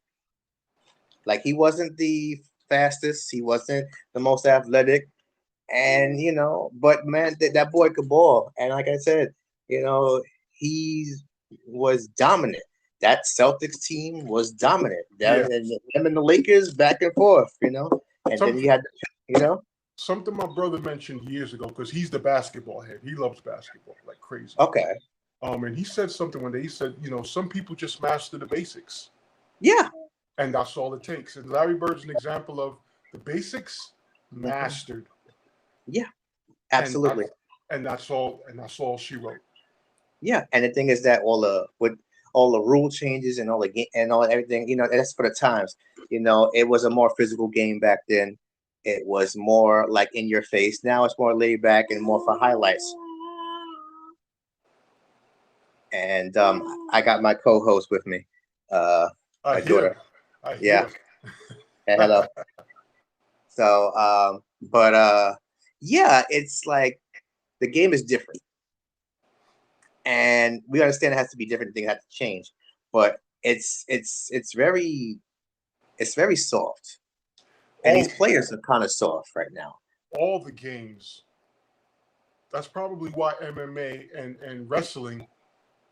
Like, he wasn't the fastest, he wasn't the most athletic, and but man, that boy could ball. And like I said, he was dominant. That Celtics team was dominant. And them and the Lakers back and forth, and then you had, something my brother mentioned years ago, because he's the basketball head. He loves basketball like crazy. Okay. And he said something one day. He said, some people just master the basics. Yeah. And that's all it takes. And Larry Bird's an example of the basics mastered. Yeah, absolutely. And that's all she wrote. Yeah, and the thing is that with all the rule changes and all everything, that's for the times. It was a more physical game back then. It was more like in your face. Now it's more laid back and more for highlights. And I got my co-host with me, my daughter. Yeah. Hey, hello. So, yeah, it's like the game is different, and we understand it has to be different. Things have to change, but it's very soft, and these players are kind of soft right now. All the games. That's probably why MMA and wrestling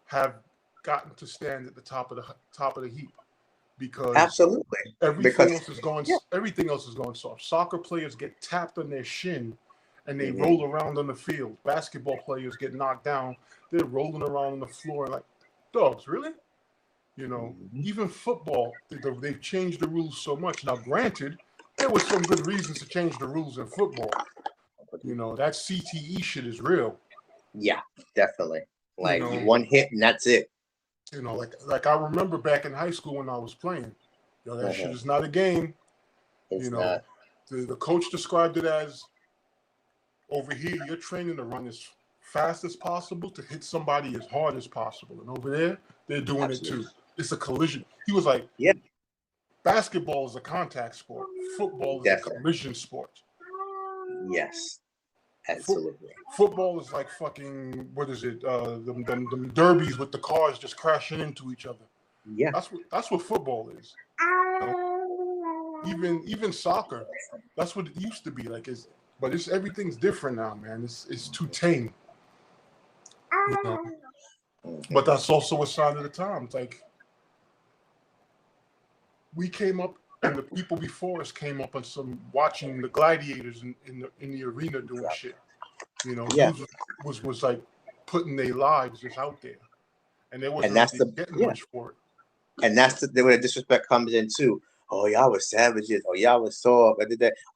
have gotten to stand at the top of the heap. Because absolutely everything else is going soft. Soccer players get tapped on their shin and they roll around on the field. Basketball players get knocked down, they're rolling around on the floor like dogs. Really? Even football, they've changed the rules so much. Now, granted, there was some good reasons to change the rules in football. That CTE shit is real. Yeah, definitely. Like, one hit and that's it. Like I remember back in high school when I was playing, that shit is not a game. It's not. The coach described it as, over here, you're training to run as fast as possible to hit somebody as hard as possible. And over there, they're doing it too. It's a collision. He was like, basketball is a contact sport. Football is a collision sport. Yes. Absolutely. Football is like fucking, what is it? Them derbies with the cars just crashing into each other. Yeah. That's what football is. Even soccer, that's what it used to be like. But everything's different now, man. It's too tame. But that's also a sign of the times. Like, we came up, and the people before us came up on some watching the gladiators in the arena doing shit. Was like putting their lives just out there, and there wasn't getting much for it. And that's where the disrespect comes in too. Oh, y'all were savages. Oh, y'all was soft.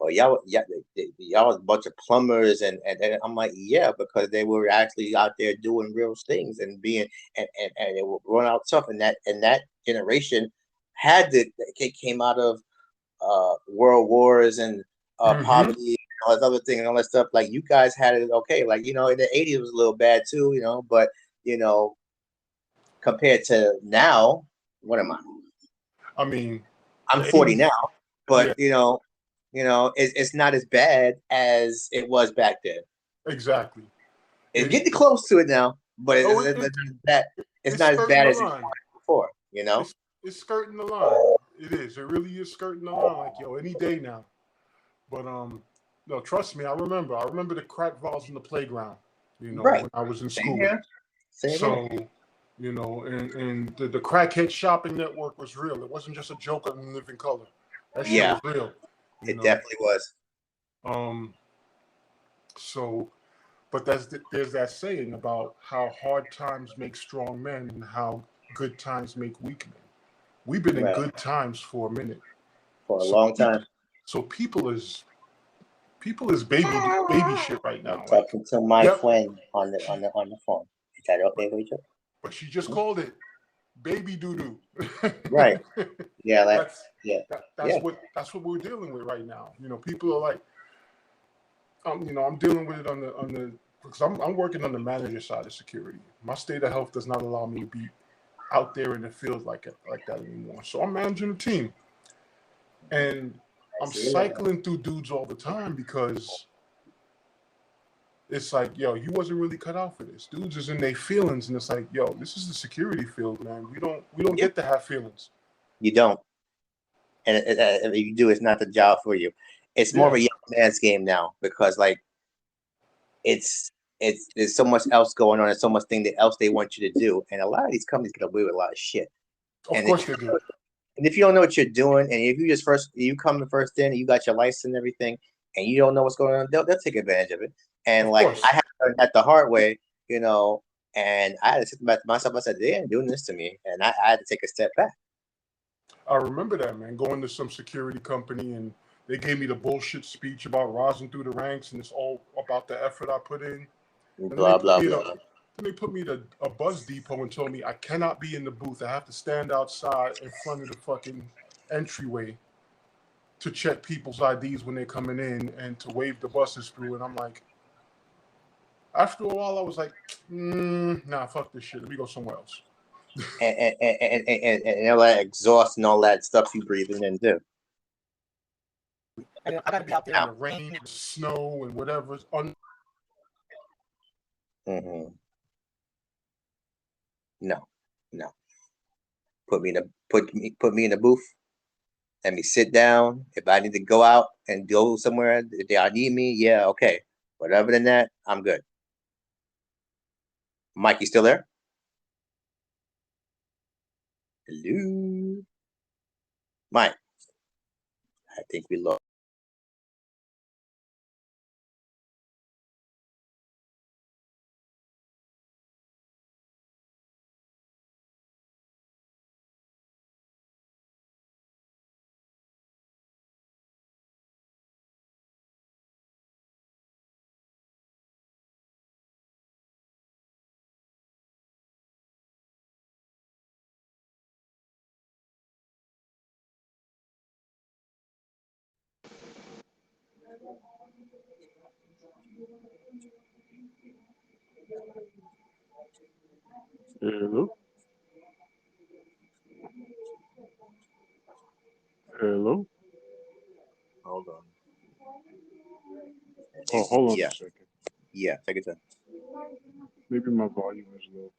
Oh, y'all was a bunch of plumbers, and I'm like, yeah, because they were actually out there doing real things and being and they were run out tough. And that generation it came out of world wars and poverty and all this other thing and all that stuff. Like, you guys had it okay. Like, in the 80s it was a little bad too, but compared to now, what am I? I mean, I'm 40 now, but it's not as bad as it was back then. Exactly. It's getting close to it now, but it's not as bad as it was before. It's skirting the line. It is. It really is skirting the line. Like, any day now. But no, trust me. I remember the crack vials in the playground. When I was in school. Same here. And the crackhead shopping network was real. It wasn't just a joke on Living Color. That shit was real. It definitely was. But there's that saying about how hard times make strong men and how good times make weak men. We've been in good times for a minute. For a long time. So people is baby shit right now. I'm talking to my friend on the phone. Is that okay with you? But she just called it baby doo-doo. Right. Yeah. That's what we're dealing with right now. People are like, I'm dealing with it on the because I'm working on the manager side of security. My state of health does not allow me to be out there in the field like that anymore. So I'm managing a team, and I'm cycling through dudes all the time because it's like, yo, you wasn't really cut out for this. Dudes is in their feelings, and it's like, yo, this is the security field, man. We don't get to have feelings. You don't, and if you do, it's not the job for you. It's more of a young man's game now because like it's there's so much else going on. There's so much else they want you to do, and a lot of these companies get away with a lot of shit. Of course they do. And if you don't know what you're doing, and if you come first in, and you got your license and everything, and you don't know what's going on, they'll take advantage of it. And like I had to learn that the hard way, you know. And I had to sit back to myself. I said, they ain't doing this to me, and I had to take a step back. I remember that, man. Going to some security company, and they gave me the bullshit speech about rising through the ranks, and it's all about the effort I put in. Blah blah blah. Then they put me to a bus depot and told me I cannot be in the booth. I have to stand outside in front of the fucking entryway to check people's IDs when they're coming in and to wave the buses through. And I'm like, after a while, I was like, nah, fuck this shit. Let me go somewhere else. and all that exhaust and all that stuff you breathing in too. I gotta be out there in the rain, the snow, and whatever's on. Mm-hmm. No. Put me in the booth. Let me sit down. If I need to go out and go somewhere, if they need me, yeah, okay. But other than that, I'm good. Mike, you still there? Hello, Mike. I think we lost. Hello. Hello. Hold on. Oh, hold on a second. Yeah, take it time. Maybe my volume is low.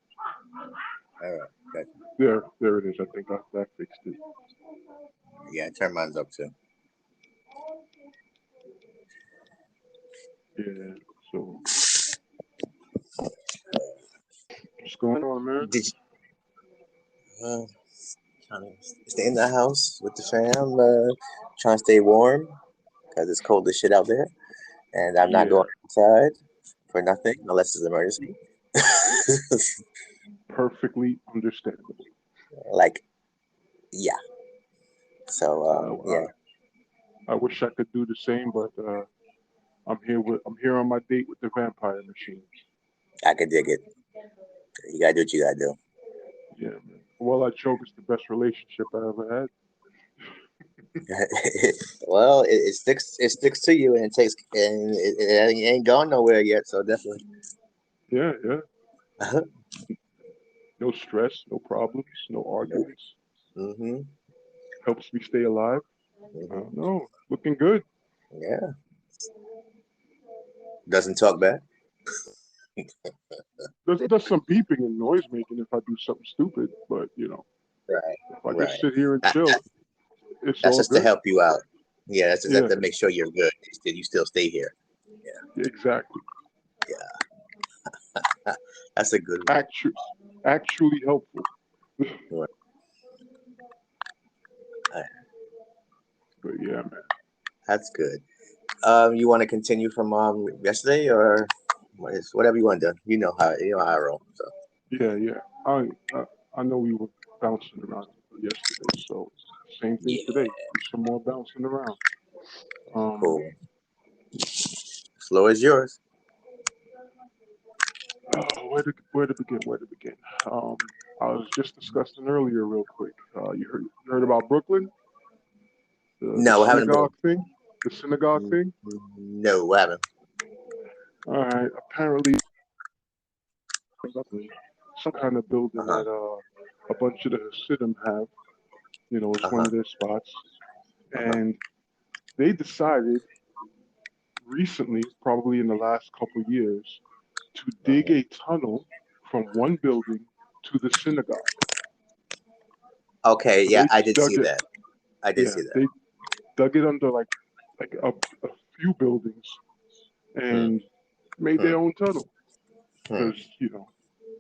All right, gotcha. There it is. I think I fixed it. Yeah, I turned mine up too. Yeah. So, what's going on, man? Did you? Trying to stay in the house with the fam. Trying to stay warm because it's cold as shit out there, and I'm not going outside for nothing unless it's an emergency. Perfectly understandable. Like, yeah. So yeah. I wish I could do the same, but I'm here on my date with the vampire machine. I can dig it. You gotta do what you gotta do. Yeah, man. Well, I choke is the best relationship I ever had. Well, it sticks to you, and it ain't gone nowhere yet. So definitely. Yeah. No stress, no problems, no arguments. Mm-hmm. Helps me stay alive. Mm-hmm. I don't know. Looking good. Yeah. Doesn't talk back. Does some beeping and noise making if I do something stupid, but Right. if I just sit here and chill, it's That's all just good. to help you out. Yeah, that's just to make sure you're good. You still stay here. Yeah. Exactly. Yeah. That's a good one. Actually helpful. Right. But yeah, man. That's good. You want to continue from yesterday, or whatever you want to do? You know how I roll. So. Yeah. I know we were bouncing around yesterday, so same thing today. Do some more bouncing around. Cool. Floor is yours. Where to begin? I was just discussing earlier, real quick. You heard about Brooklyn? No, the synagogue thing. The synagogue thing. No, what happened? All right. Apparently, some kind of building that a bunch of the Hasidim have. It's one of their spots, and they decided recently, probably in the last couple years, to dig a tunnel from one building to the synagogue. Okay, So yeah, they I did dug see it. that. I did Yeah, see that. they dug it under like a few buildings Hmm. and made Hmm. their own tunnel Hmm. because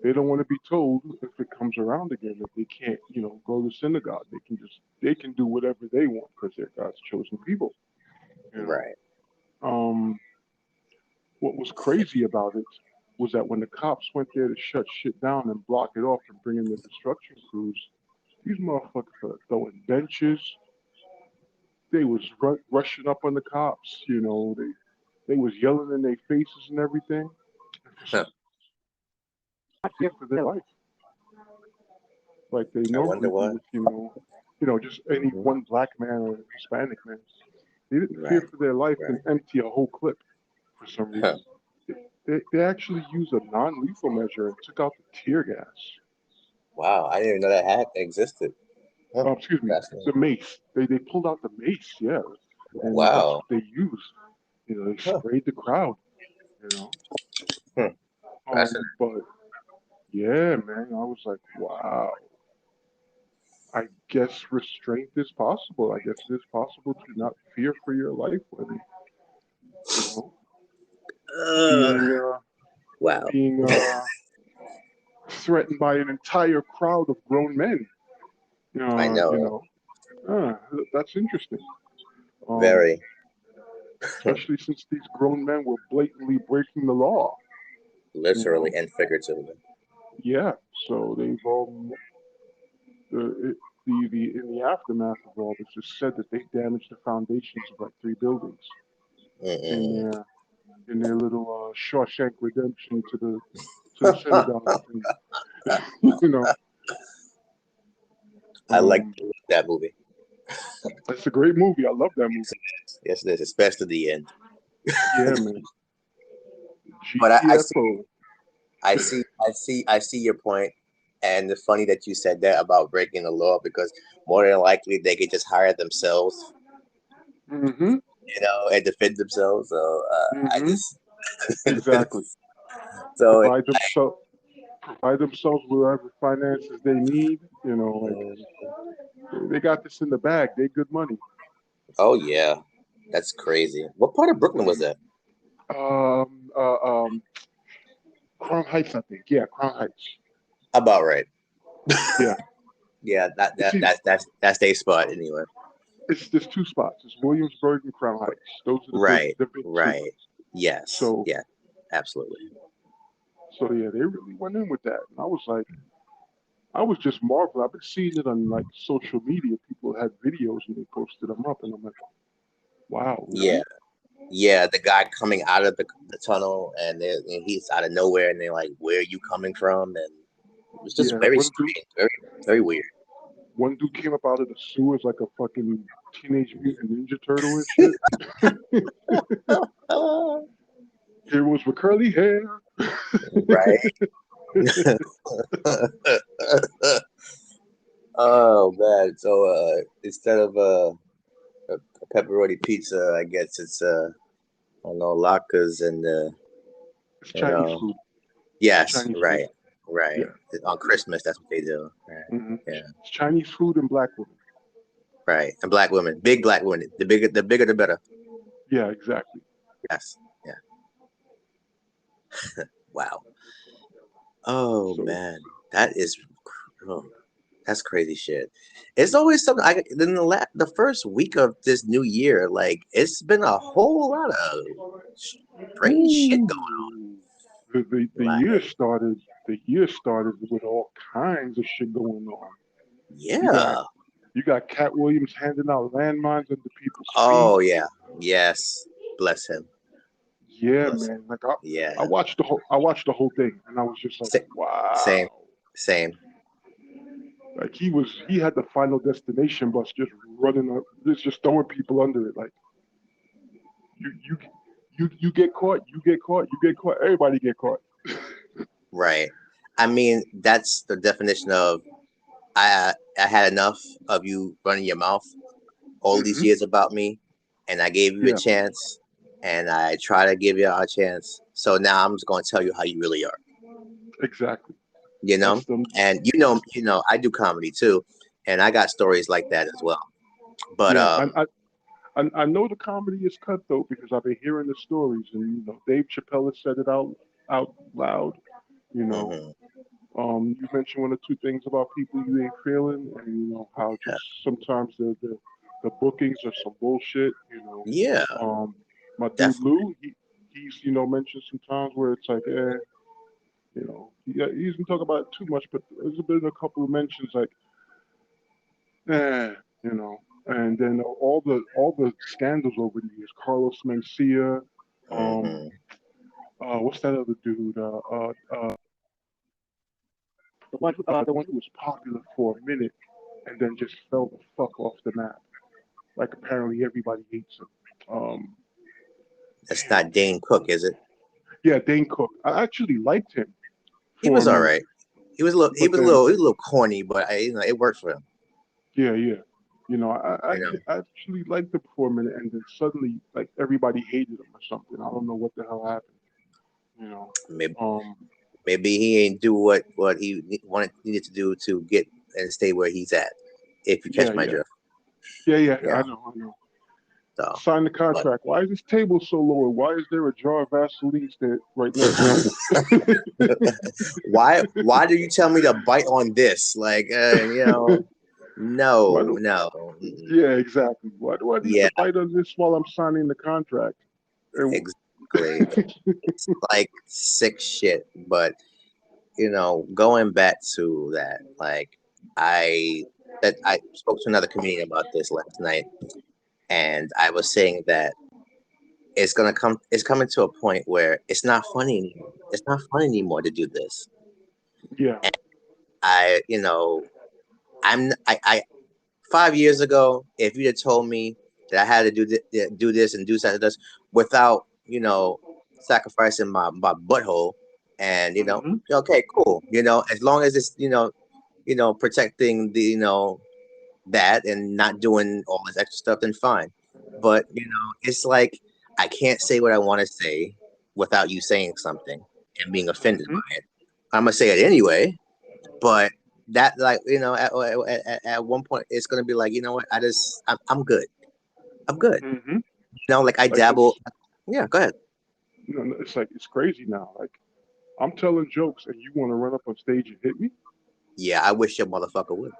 they don't want to be told if it comes around again that they can't go to synagogue. They can do whatever they want because they're God's chosen people. You know. Right. Um, what was crazy about it was that when the cops went there to shut shit down and block it off and bring in the construction crews, these motherfuckers were throwing benches. They was rushing up on the cops. They was yelling in their faces and everything. And for Huh. some not fear for their life, like they I wonder normally do why. with just any Hmm. one black man or Hispanic man. They didn't fear Right. for their life and Right. empty a whole clip for some Huh. reason. They actually used a non-lethal measure and took out the tear gas. Wow, I didn't even know that had existed. Huh. Oh, excuse me, Fascinating. the mace. They pulled out the mace, yeah, and that's Wow. what they used. They Huh. sprayed the crowd. You know, Hmm. Fascinating. but yeah, man, I was like, wow. I guess restraint is possible. I guess it is possible to not fear for your life when you know Uh, being wow. threatened by an entire crowd of grown men. I know. You know, that's interesting. Um, Very. especially since these grown men were blatantly breaking the law. You Literally know, and figuratively. yeah. So they've in the aftermath of all this, it's said that they damaged the foundations of like 3 buildings in Mm-mm. their little Shawshank Redemption to the synagogue thing. you know, I like um, that movie. it's a great movie. I love that movie. Yes, it is, especially the end. Yeah, man. But GTFO. I see your point, and it's funny that you said that about breaking the law because more than likely they could just hire themselves, Mm-hmm. and defend themselves. So I Mm-hmm. just Exactly. so Provide themselves provide themselves with whatever finances they need. Like they got this in the bag. They good money. oh yeah, that's crazy. What part of Brooklyn was that? Um, uh, um, Crown Heights, I think. Yeah, Crown Heights. About right. Yeah. Yeah, that, It's that either, that's their spot anyway. there's 2 spots. It's Williamsburg and Crown Heights. Those are Right, the big two. right. Yes, So yeah, absolutely. so yeah, they really went in with that, and I was just marveling. I've been seeing it on like social media. People had videos and they posted them up, and I'm like, wow, Yeah, really? yeah. The guy coming out of the tunnel, and he's out of nowhere, and they're like, "Where are you coming from?" And it was just Yeah, very strange, very very weird. one dude came up out of the sewers like a fucking Teenage Mutant Ninja Turtle and shit. Here was with curly hair. Right. Oh man. So instead of a pepperoni pizza, I guess it's I don't know, latkes and It's you Chinese know. food. It's Yes, Chinese food. right, right. Yeah. On Christmas, that's what they do. Right. It's Yeah. Chinese food and black women. Right. And black women, big black women. The bigger the better. Yeah, exactly. Yes. Yeah. Wow. Oh So man, that is, oh, that's crazy shit. It's always something. Then the first week of this new year, like it's been a whole lot of strange shit ooh, the going. year Like, started. The year started with all kinds of shit going on. You got yeah. you got Cat Williams handing out landmines under people's feet. Oh yeah. Yes. Bless him. Yeah, Bless him. man. Like I Yeah. watched the whole thing, and I was just like, Same. wow. Same. Like he had the Final Destination bus just running up, just throwing people under it. Like you you you get caught, you get caught, you get caught. Everybody get caught. Right. I mean, that's the definition of I had enough of you running your mouth all these hmm years about me, and I gave you a Yeah, chance, and I try to give you a chance. So now I'm just going to tell you how you really are. exactly. You know, That's the and I do comedy too, and I got stories like that as well. But yeah. I know the comedy is cutthroat because I've been hearing the stories, and Dave Chappelle has said it out loud. You know, mhm, you mentioned one or two things about people you ain't feeling, and how yeah, just sometimes the bookings are some bullshit. yeah, My dude definitely. Lou, he's mentioned some times where it's like, he doesn't talk about it too much, but there's been a couple of mentions like, eh, you know. And then all the scandals over the years, Carlos Mencia, um, Hmm. what's that other dude? The one who was popular for a minute and then just fell the fuck off the map. Like apparently everybody hates him. Um, That's Damn, not Dane Cook, is it? yeah, Dane Cook. I actually liked him He for a was all minute, right. He was a little, he but was a then little, he was a little corny, but it worked for him. yeah, yeah. I You know, actually liked him for a minute, and then suddenly, like everybody hated him or something. I don't know what the hell happened. You know, maybe um, maybe he ain't do what he needed to do to get and stay where he's at. If you yeah, catch my yeah, drift, yeah, yeah. yeah. I know. So, Sign the but contract. Why is this table so low? Why is there a jar of Vaseline right next to it? why do you tell me to bite on this? Like, Why no, do? no. Mm-mm. Yeah, exactly. Why do I need to Yeah, bite on this while I'm signing the contract? And- exactly. It's like sick shit. But going back to that, like I spoke to another comedian about this last night, and I was saying that it's coming to a point where it's not funny anymore. It's not fun anymore to do this. yeah. And I, I 5 years ago, if you'd have told me that I had to do this and do such and this without, sacrificing my butthole, and Hmm. okay, cool, as long as it's protecting the that and not doing all this extra stuff, then fine. But it's like I can't say what I want to say without you saying something and being offended Hmm. by it. I'm gonna say it anyway, but that, like, at one point it's gonna be like, what, I'm good. I'm good. Hmm. Like I Like dabble. it's Yeah, go ahead. no, it's like it's crazy now. Like I'm telling jokes and you want to run up on stage and hit me? Yeah, I wish your motherfucker would.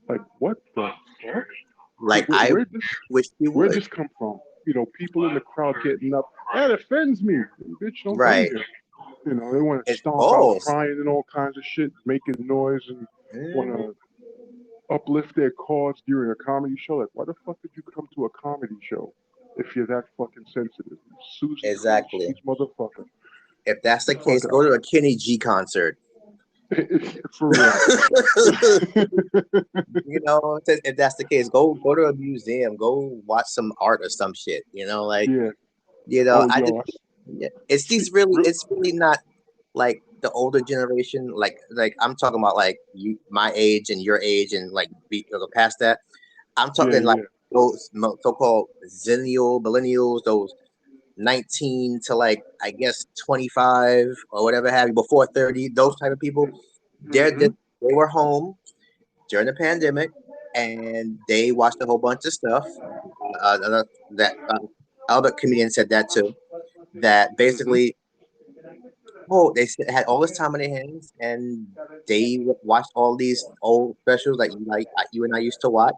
Like what the fuck? Like Where, I where this wish he where'd would. this come from? People in the crowd getting up. That offends me. Bitch, don't be Right. here. They want to It's stomp out oh. crying and all kinds of shit, making noise and want Mhm. to uplift their cause during a comedy show. Like, why the fuck did you come to a comedy show if you're that fucking sensitive? You Exactly. Susie's motherfucker. If that's the Fuck case, it go up. to a Kenny G concert. For real. If that's the case, go to a museum, go watch some art or some shit. Like, Yeah. Oh, I did. yo. Yeah, it's See, these really, real. it's really not like the older generation. Like I'm talking about like you, my age and your age, and like past that. I'm Yeah, talking like yeah. those so-called millennials, those 19 to like I guess 25 or whatever have you before 30. Those type of people, Mm-hmm. they were home during the pandemic, and they watched a whole bunch of stuff. That Albert comedian said that too. That Mm-hmm. basically, had all this time on their hands, and they watched all these old specials that you and I used to watch,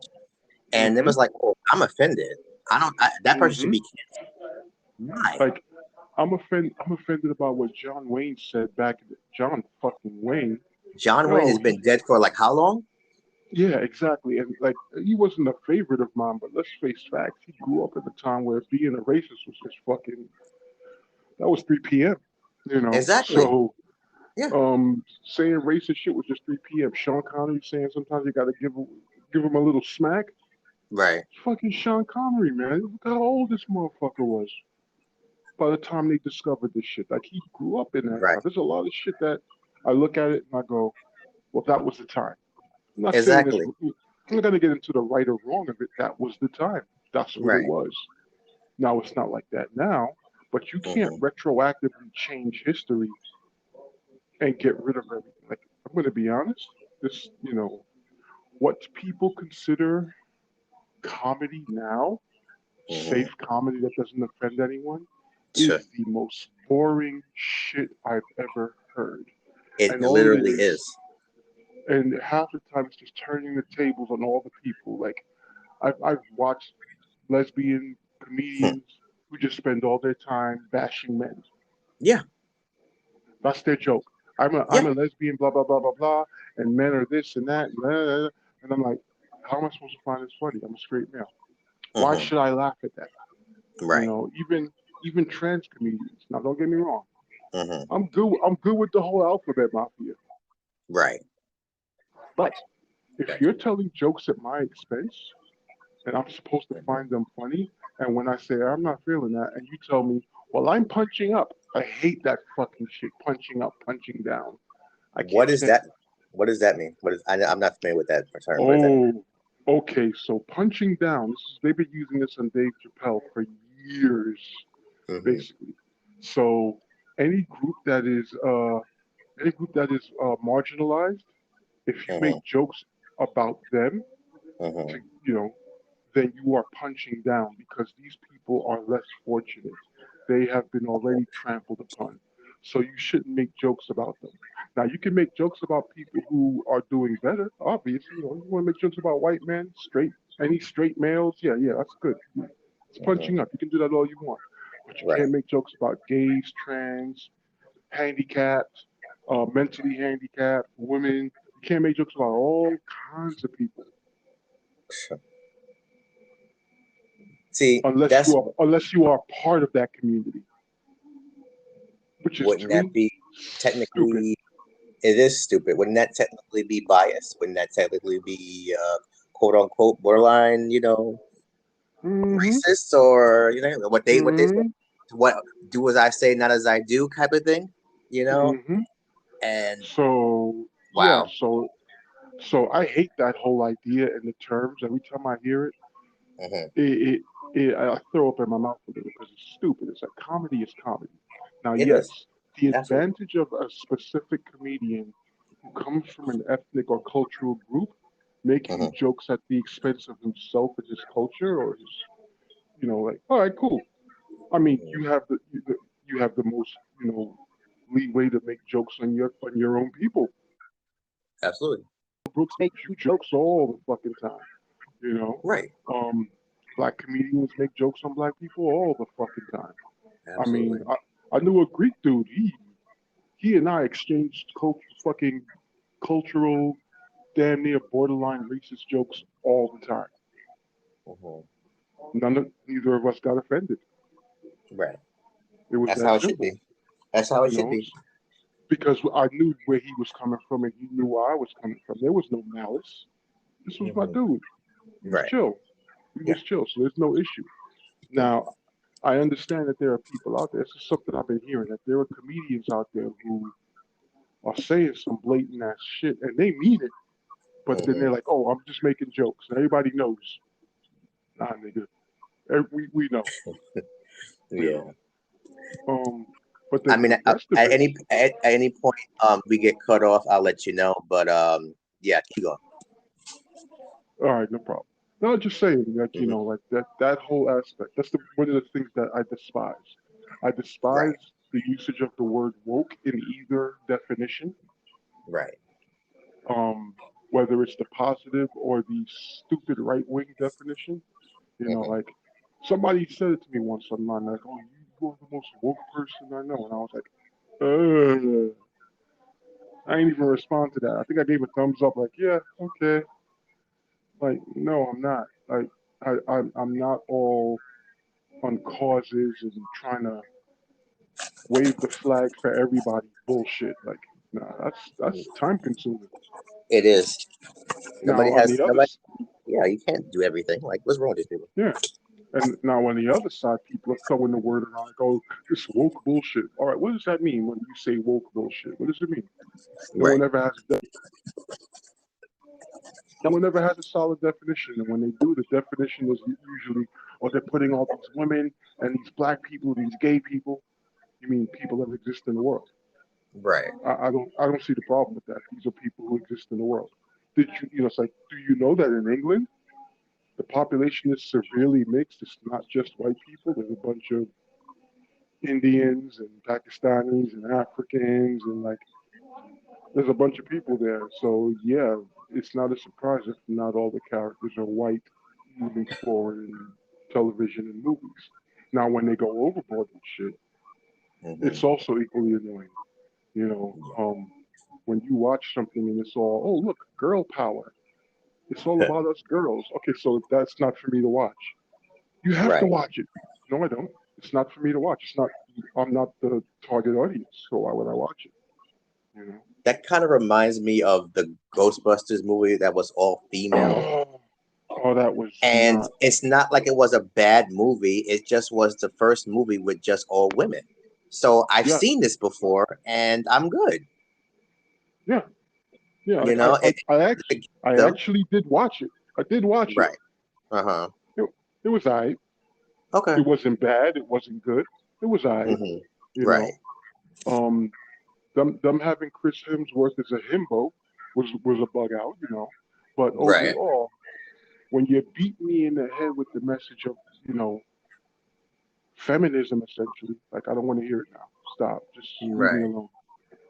and it Mm-hmm. was like, oh, I'm offended. That person should Mm-hmm. be canceled. Why? Like, I'm offended about what John Wayne said back. John fucking Wayne. John Wayne has Yo, been dead for like how long? yeah, exactly. And like, he wasn't a favorite of mine, but let's face facts. He grew up at a time where being a racist was just fucking. That was 3 p.m. Exactly. So Yeah. saying racist shit was just 3 p.m. Sean Connery saying sometimes you got to give him a little smack. Right. Fucking Sean Connery, man. Look how old this motherfucker was by the time they discovered this shit. Like he grew up in that Right. time. There's a lot of shit that I look at it and I go, well, that was the time. I'm not saying this. Exactly. I'm not gonna get into the right or wrong of it. That was the time. That's what it Right. was. Now it's not like that now, but you can't Mm-hmm. retroactively change history and get rid of everything. Like I'm going to be honest, this what people consider comedy now, Mm-hmm. safe comedy that doesn't offend anyone, is the most boring shit I've ever heard. It And all it literally is, is. and half the time it's just turning the tables on all the people. Like I've watched lesbian Hmm. comedians who just spend all their time bashing men. Yeah, That's their joke. I'm yeah. a lesbian, blah blah blah blah blah, and men are this and that, and, blah, blah, blah. And I'm like, how am I supposed to find this funny? I'm a straight male. Why Mm-hmm. should I laugh at that? Right. Even trans comedians. Now, don't get me wrong. Mm-hmm. I'm good. I'm good with the whole alphabet mafia. Right. But if Gotcha. you're telling jokes at my expense and I'm supposed to Mm-hmm. find them funny, and when I say I'm not feeling that, and you tell me, well, I'm punching up. I hate that fucking shit. Punching up, punching down. I What can't is stand that? it. What does that mean? I'm not familiar with that term. What does that mean? Oh, okay. So punching down. They've been using this on Dave Chappelle for years, Mm-hmm. basically. So any group that is marginalized, if you Mm-hmm. make jokes about them, to Mm-hmm. then you are punching down because these people are less fortunate. They have been already trampled upon. So you shouldn't make jokes about them. Now you can make jokes about people who are doing better. Obviously, you want to make jokes about white men, any straight males. Yeah, yeah, that's good. It's Mm-hmm. punching up. You can do that all you want, but you Right. can't make jokes about gays, trans, handicapped, mentally handicapped, women. You can't make jokes about all kinds of people See, unless you are part of that community, which is to wouldn't that me be stupid. technically? It is stupid. Wouldn't that technically be biased? Wouldn't that technically be quote unquote borderline? Hmm. Racist, or what they say? Hmm. What do as I say, not as I do, type of thing. You know. Hmm. And So yeah, wow. so I hate that whole idea and the terms. Every time I hear it, Hmm. it, I throw up in my mouth a little because it's stupid. It's like comedy is comedy. Now, It is yes, the absolutely. advantage of a specific comedian who comes from an ethnic or cultural group making Hmm. jokes at the expense of himself and his culture or his, like, all right, cool. I mean, you have the most, leeway to make jokes on your own people. Absolutely. Brooks makes you jokes all the fucking time. You know, Right. um, black comedians make jokes on black people all the fucking time. I mean, Absolutely. I knew a Greek dude. He and I exchanged fucking cultural, damn near borderline racist jokes all the time. Hmm. Neither of us got offended. Right. It was That's that how it should simple, be. That's how it you should know, be. because I knew where he was coming from and he knew where I was coming from. There was no malice. This was my Hmm. dude. He was Right. chill. He Yeah. was chill. So there's no issue. Now, I understand that there are people out there. This is something I've been hearing that there are comedians out there who are saying some blatant ass shit and they mean it, but then they're Hmm. like, "Oh, I'm just making jokes," and everybody knows. Nah, nigga, we know, you Yeah. know. Um, but I mean, the rest of at it, any point, we get cut off, I'll let you know. But yeah, keep going. all right, no problem. No, just saying, like Hmm. like that whole aspect. That's one of the things that I despise. I Right. despise the usage of the word woke in either definition. Right. Um, whether it's the positive or the stupid right wing definition. Hmm. Like somebody said it to me once online, like, "Oh, you are the most woke person I know," and I was like, I ain't even respond to that. I think I gave a thumbs up, like, yeah, okay. Like, no, I'm not. Like, I'm not all on causes and trying to wave the flag for everybody bullshit. Like, nah, that's time consuming. It is. Now Nobody on has the other, nobody. Yeah, you can't do everything. Like, what's wrong with these people? yeah, and now on the other side, people are throwing the word around like, "Oh, this woke bullshit." All right, what does that mean when you say woke bullshit? What does it mean? No Right. one ever has a No one ever has a solid definition, and when they do, the definition is usually, or they're putting all these women and these black people, these gay people. You mean people that exist in the world? Right. I don't see the problem with that. These are people who exist in the world. Did you, it's like, do you know that in England the population is severely mixed? It's not just white people. There's a bunch of Indians and Pakistanis and Africans and like there's a bunch of people there. So yeah, it's not a surprise if not all the characters are white moving forward in television and movies. Now, when they go overboard with shit, Hmm. it's also equally annoying. You know, when you watch something and it's all, oh look, girl power. It's all about us girls. Okay, so that's not for me to watch. You have to Right. watch it. No, I don't. It's not for me to watch. It's not. I'm not the target audience, so why would I watch it? You know. That kind of reminds me of the Ghostbusters movie that was all female. Oh, oh, that was And not. it's not like it was a bad movie. It just was the first movie with just all women. So I've Yeah, seen this before and I'm good. yeah, yeah. You know, I them. actually did watch it. I did watch it. Right. Uh-huh. It, it was alright. Okay. It wasn't bad. It wasn't good. It was alright. Hmm. You Right. know. Um, them having Chris Hemsworth as a himbo was a bug out. You know. But Right. overall, when you beat me in the head with the message of feminism, essentially, like I don't want to hear it now. Stop. Just leave me Right. alone.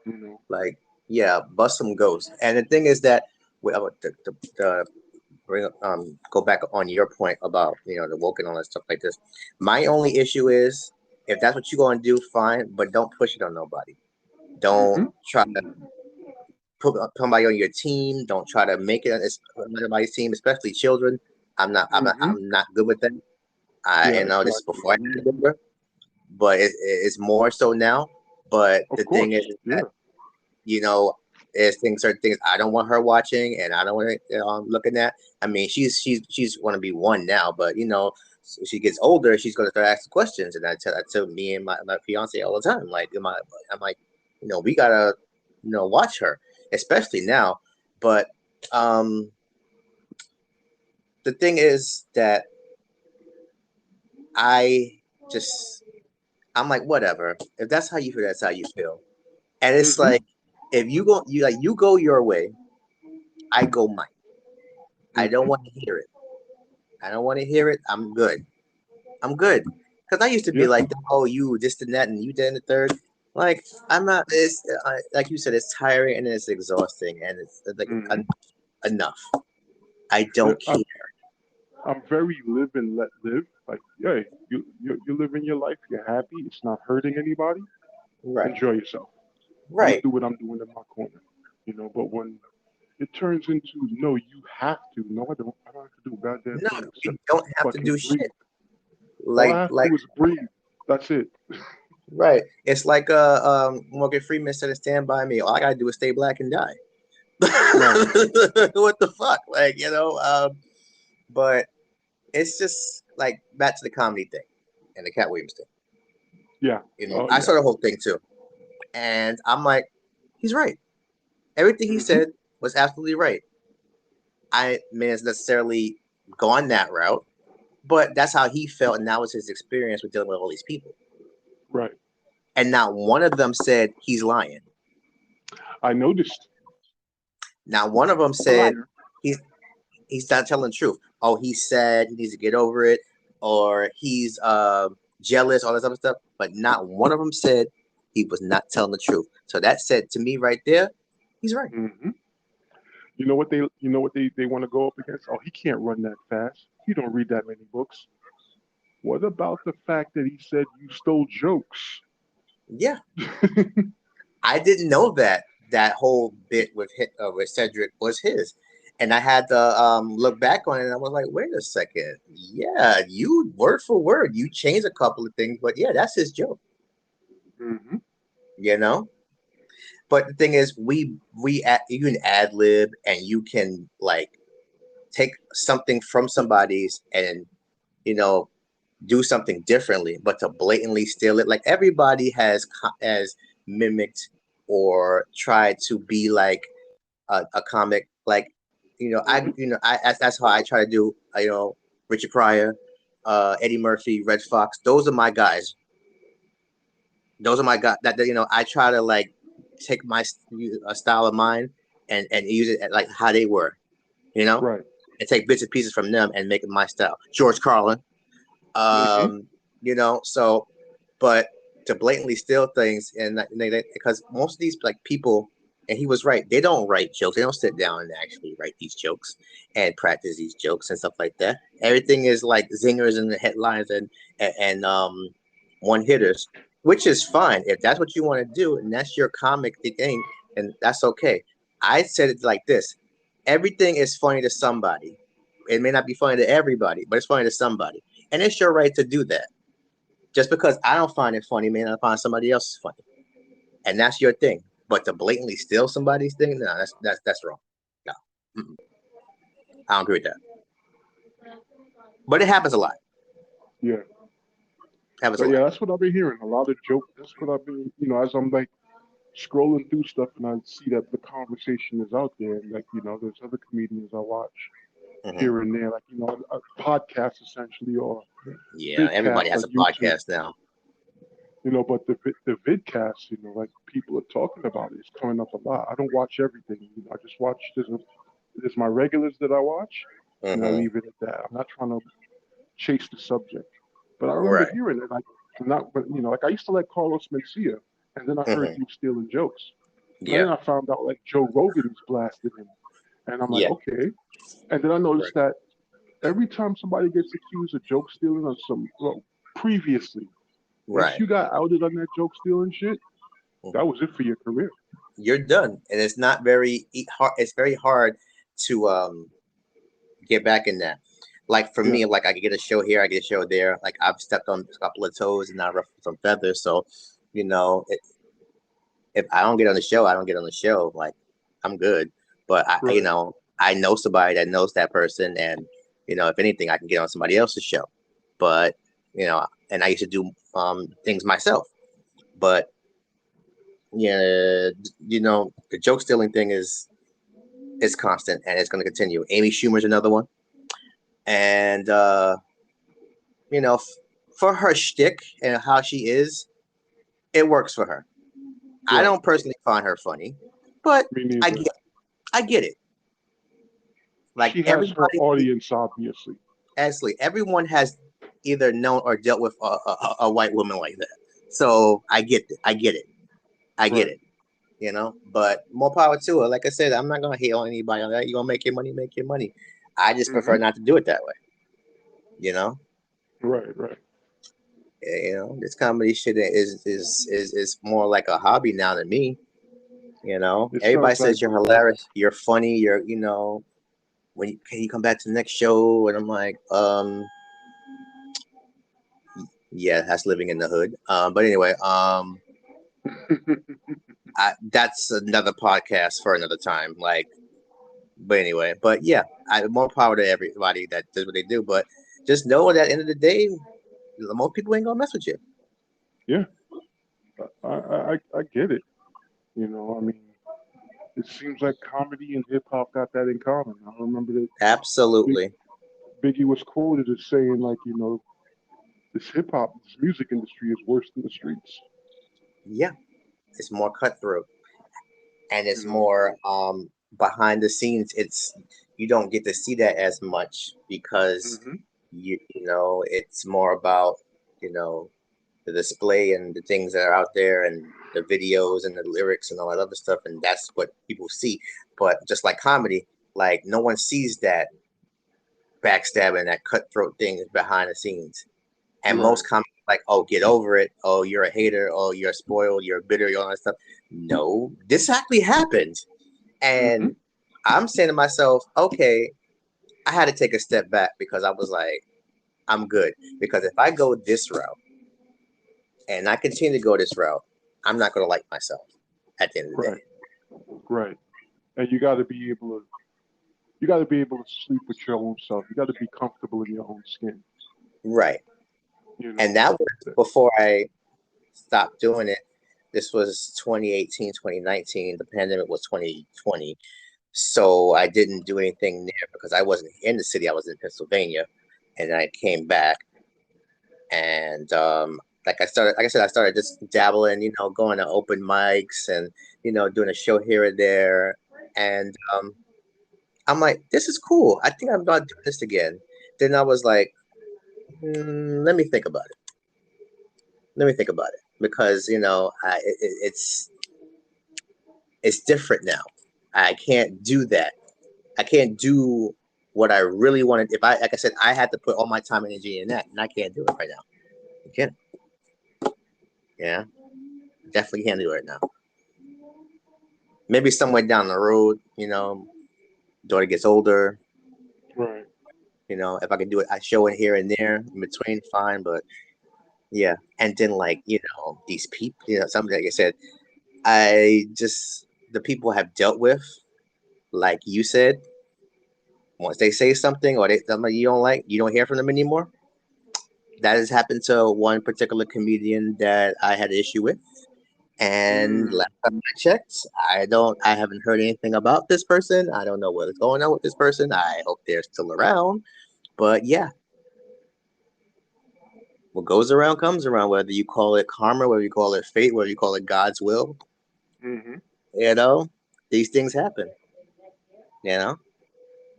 You know. Like, yeah, bust some ghosts. And the thing is that the bring go back on your point about the woke and all that stuff like this. My only issue is if that's what you're going to do, fine, but don't push it on nobody. Don't Hmm. try to put somebody on your team. Don't try to make it on anybody's team, especially children. Hmm. I'm not good with that. I Yeah, you know this is exactly. before I had a daughter, but it's more so now. But Of the thing course. is that Yeah. you know, certain things I don't want her watching, and I don't want to looking at. I mean, she's going to be one now, but as she gets older, she's going to start asking questions, and I tell me and my fiance all the time, like, I'm like, we gotta, watch her, especially now. But um, the thing is that I just I'm like, whatever. If that's how you feel, that's how you feel. And it's Hmm. like if you go your way, I go mine. I don't Hmm. want to hear it. I don't want to hear it. I'm good. I'm good. Because I used to be Yeah. like, oh, you this and that, and you did in the third. Like I'm not. It's like you said, it's tiring and it's exhausting, and it's like Hmm. enough. I Yeah. don't care. I'm very live and let live. Like, yeah, you're living your life. You're happy. It's not hurting anybody. Right. Enjoy yourself. I'm gonna Right. do what I'm doing in my corner. But when it turns into no, you have to. No, I don't. I don't have to do a goddamn No, thing you except don't have to fucking do breathe. shit. All I Like have to like do is breathe. That's it. right. It's like Morgan Freeman said, "Stand by me." All I gotta do is stay black and die. Right. What the fuck? Like but it's just like back to the comedy thing and the Cat Williams thing. Yeah. Oh I yeah. saw the whole thing too, and I'm like, he's right. Everything he Hmm. said was absolutely right. I may have necessarily gone that route, but that's how he felt, and that was his experience with dealing with all these people. Right. And not one of them said he's lying. I noticed. Now one of them A said liar. he's he's not telling the truth. Oh, he's sad. He needs to get over it, or he's jealous, all this other stuff. But not one of them said he was not telling the truth. So that said to me right there, he's right. Hmm. You know what they want to go up against? Oh, he can't run that fast. He don't read that many books. What about the fact that he said you stole jokes? Yeah, I didn't know that whole bit with Cedric was his, and I had to look back on it. And I was like, wait a second, yeah, you word for word, you changed a couple of things, but yeah, that's his joke, Hmm. you know. But the thing is, you can ad lib and you can like take something from somebody's and you know do something differently, but to blatantly steal it, like everybody has mimicked or tried to be like a comic. Like That's how I try to do. Richard Pryor, Eddie Murphy, Red Fox. Those are my guys. Those are my guys. I try to like take my style of mine and use it like how they were, Right. and take bits and pieces from them and make it my style. George Carlin, So, but to blatantly steal things and because most of these like people. And he was right. They don't write jokes. They don't sit down and actually write these jokes and practice these jokes and stuff like that. Everything is like zingers and the headlines and one hitters, which is fine if that's what you want to do and that's your comic thing, and that's okay. I said it like this: everything is funny to somebody. It may not be funny to everybody, but it's funny to somebody, and it's your right to do that. Just because I don't find it funny may not find somebody else funny, and that's your thing. But to blatantly steal somebody's thing, no, that's wrong. No, I don't agree with that. But it happens a lot. Yeah. Happens But a yeah, lot. that's what I've been hearing. A lot of jokes. That's what I've been, as I'm like scrolling through stuff and I see that the conversation is out there. And like, there's other comedians I watch here and there, like, a podcast essentially or Yeah, everybody vidcast has on a YouTube. podcast now. But the vidcast, like people are talking about it, it's coming up a lot. I don't watch everything. I just watch there's my regulars that I watch, and I leave it at that. I'm not trying to chase the subject. But I remember Right. hearing it, like like I used to like Carlos Mencia, and then I heard he was stealing jokes, and Yeah. then I found out like Joe Rogan was blasting him, and I'm like, Yeah. okay. And then I noticed that every time somebody gets accused of joke stealing on previously, once Right. you got outed on that joke stealing shit, that was it for your career. You're done, and it's not very hard. It's very hard to get back in that. Like for me, like I could get a show here, I get a show there. Like I've stepped on a couple of toes and I ruffled some feathers. So, if I don't get on the show, I don't get on the show. Like I'm good. But Right. I know somebody that knows that person, and if anything, I can get on somebody else's show. But and I used to do things myself. But yeah, the joke stealing thing is constant and it's going to continue. Amy Schumer's another one, and for her shtick and how she is, it works for her. I Right. don't personally find her funny, but Me neither. I get it. Like She has her everybody, audience, obviously. actually, everyone has either known or dealt with a white woman like that. So I get it. I get Right. it. But more power to her. Like I said, I'm not gonna hate on anybody on that. You're gonna make your money, make your money. I just prefer not to do it that way. Right. Right. This comedy shit is more like a hobby now than me. It Everybody sounds like says you're hilarious, you're funny, can you come back to the next show? And I'm like, yeah, that's living in the hood. But anyway, that's another podcast for another time. But anyway, yeah, more power to everybody that does what they do. But just know that at the end of the day, most people ain't gonna mess with you. Yeah, I get it. I mean, it seems like comedy and hip hop got that in common. I remember that Absolutely. Biggie was quoted as saying, like, this music industry is worse than the streets. Yeah, it's more cutthroat, and it's You know, more behind the scenes. You don't get to see that as much because hmm it's more about the display and the things that are out there and the videos and the lyrics and all that other stuff, and that's what people see. But just like comedy, like no one sees that backstabbing, that cutthroat thing behind the scenes. And right. most comics like, oh, get over it. Oh, you're a hater. Oh, you're spoiled. You're bitter. All that stuff. No, this actually happened. hmm And I'm saying to myself, okay, I had to take a step back because I was like, I'm good. Because if I go this route and I continue to go this route, I'm not going to like myself at the end of the Right. day. Right. And you got to be able to sleep with your own self. You got to be comfortable in your own skin. Right. And that was before I stopped doing it. This was 2018, 2019. The pandemic was 2020. So I didn't do anything there because I wasn't in the city. I was in Pennsylvania, and then I came back, and like I said, I started just dabbling, going to open mics and doing a show here and there, and I'm like, this is cool. I think I'm gonna do this again. Then I was like, let me think about it. Let me think about it because it's different now. I can't do that. I can't do what I really wanted. If I, like I said, I had to put all my time and energy in that, and I can't do it right now. You can't. Yeah, definitely can't do it right now. Maybe somewhere down the road, daughter gets older. Right. If I can do it, I show it here and there in between, fine. But yeah, and then these people, something like I said, the people I have dealt with, like you said, once they say something or something you don't like, you don't hear from them anymore. That has happened to one particular comedian that I had an issue with. And last time I checked, I haven't heard anything about this person. I don't know what's going on with this person. I hope they're still around. But yeah, what goes around comes around, whether you call it karma, whether you call it fate, whether you call it God's will. These things happen. Yeah,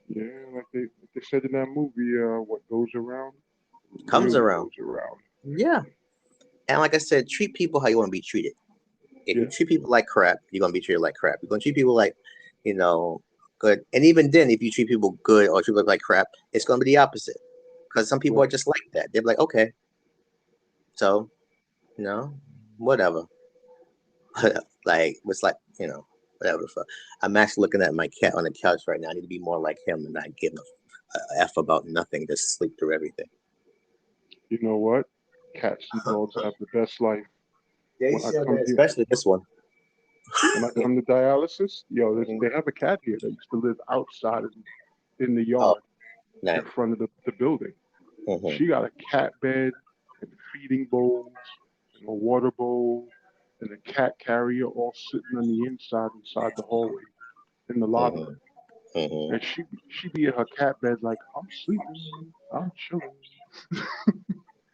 like they said in that movie, what goes around Comes really around. goes around. Yeah. And like I said, treat people how you want to be treated. If you treat people like crap, you're going to be treated like crap. You're going to treat people like, good. And even then, if you treat people good or treat people like crap, it's going to be the opposite. Because some people are just like that. They're like, okay. So, whatever. Like, it's like, whatever. I'm actually looking at my cat on the couch right now. I need to be more like him and not give a F about nothing. Just sleep through everything. You know what? Cats and dogs have the best life. When I come here, especially this one. when I come to dialysis, they have a cat here that used to live outside in the yard in front of the building. She got a cat bed and feeding bowls and a water bowl and a cat carrier all sitting on the inside the hallway in the lobby. And she be in her cat bed like, I'm sleeping, I'm chilling.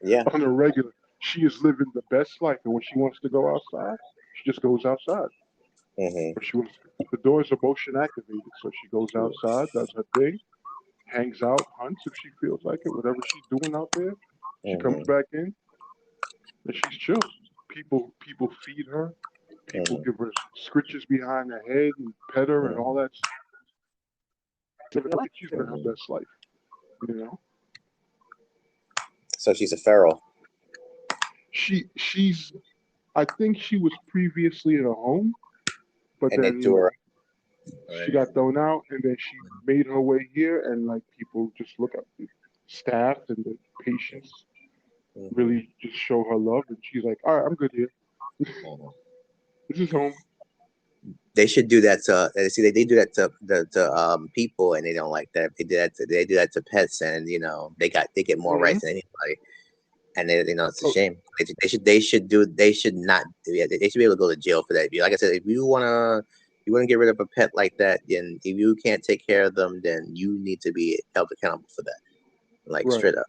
Yeah. On a regular. She is living the best life, and when she wants to go outside, she just goes outside. But the doors are motion activated, so she goes outside, does her thing, hangs out, hunts if she feels like it, whatever she's doing out there. She comes back in, and she's chill. People feed her. People give her scritches behind her head and pet her and all that. I think she's living her best life. So she's a feral. She's. I think she was previously in a home, but and then she got thrown out, and then she made her way here, and like people just look at the staff and the patients really just show her love, and she's like, all right, I'm good here. This is home. They should do that to see they do that to people, and they don't like that. They do that to pets, and they get more rights than anybody. And it's a shame. They should not do it. They should be able to go to jail for that. Like I said, if you wanna get rid of a pet like that, then if you can't take care of them, then you need to be held accountable for that. Like straight up,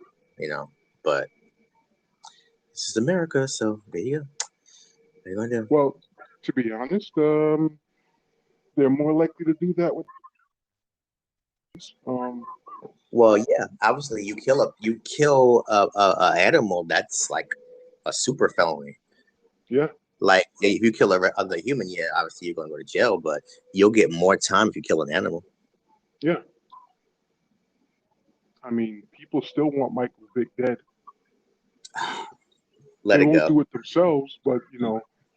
But this is America, so there you go. What are you gonna do? Well, to be honest, they're more likely to do that with. Well, yeah, obviously you kill a animal, that's like a super felony. Yeah. Like if you kill other human, yeah, obviously you're gonna go to jail, but you'll get more time if you kill an animal. Yeah. I mean, people still want Michael Vick dead. They won't do it themselves, but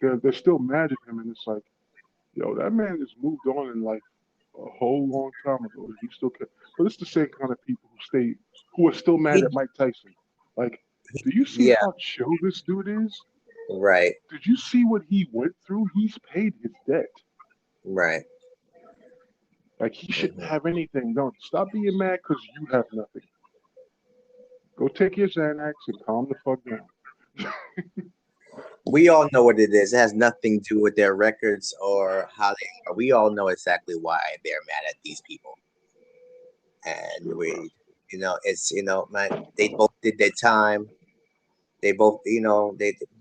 they're still mad at him, and it's like, that man has moved on in life a whole long time ago. And he still can. But it's the same kind of people who are still mad at Mike Tyson. Like, do you see how chill this dude is? Right. Did you see what he went through? He's paid his debt. Right. Like, he shouldn't have anything. Don't stop being mad because you have nothing. Go take your Xanax and calm the fuck down. We all know what it is. It has nothing to do with their records or how they are. We all know exactly why they're mad at these people. And it's man, they both did their time. They both, they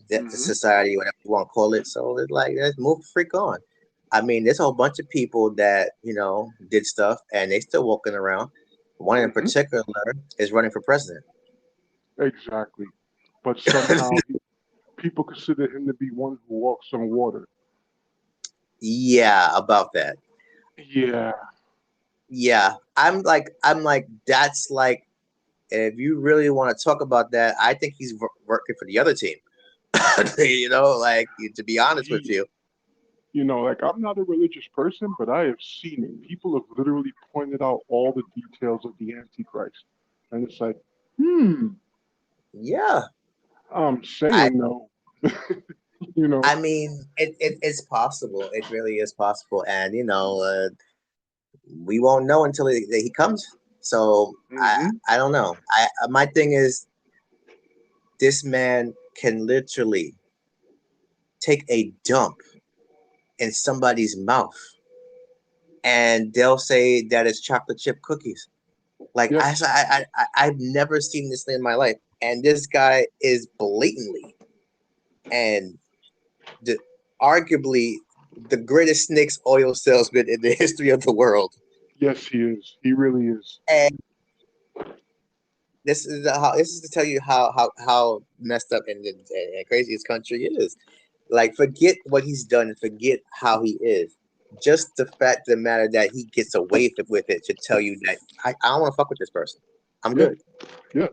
the society, whatever you want to call it. So it's like, let's move the freak on. I mean, there's a whole bunch of people that did stuff, and they still walking around. One in particular is running for president. Exactly. But somehow people consider him to be one who walks on water. Yeah, about that. Yeah. Yeah, I'm like, that's like, if you really want to talk about that, I think he's working for the other team. Like, to be honest with you. Like, I'm not a religious person, but I have seen it. People have literally pointed out all the details of the Antichrist. And it's like, Yeah. I'm saying no. I mean, it's possible. It really is possible. And, we won't know until he comes. So I don't know. My thing is, this man can literally take a dump in somebody's mouth, and they'll say that it's chocolate chip cookies. Like, I've never seen this thing in my life, and this guy is blatantly and arguably the greatest Snakes oil salesman in the history of the world. Yes, he is. He really is. And this is to tell you how messed up and crazy this country is. Like, forget what he's done and forget how he is. Just the fact of the matter that he gets away with it should tell you that I don't want to fuck with this person. I'm good. Yeah.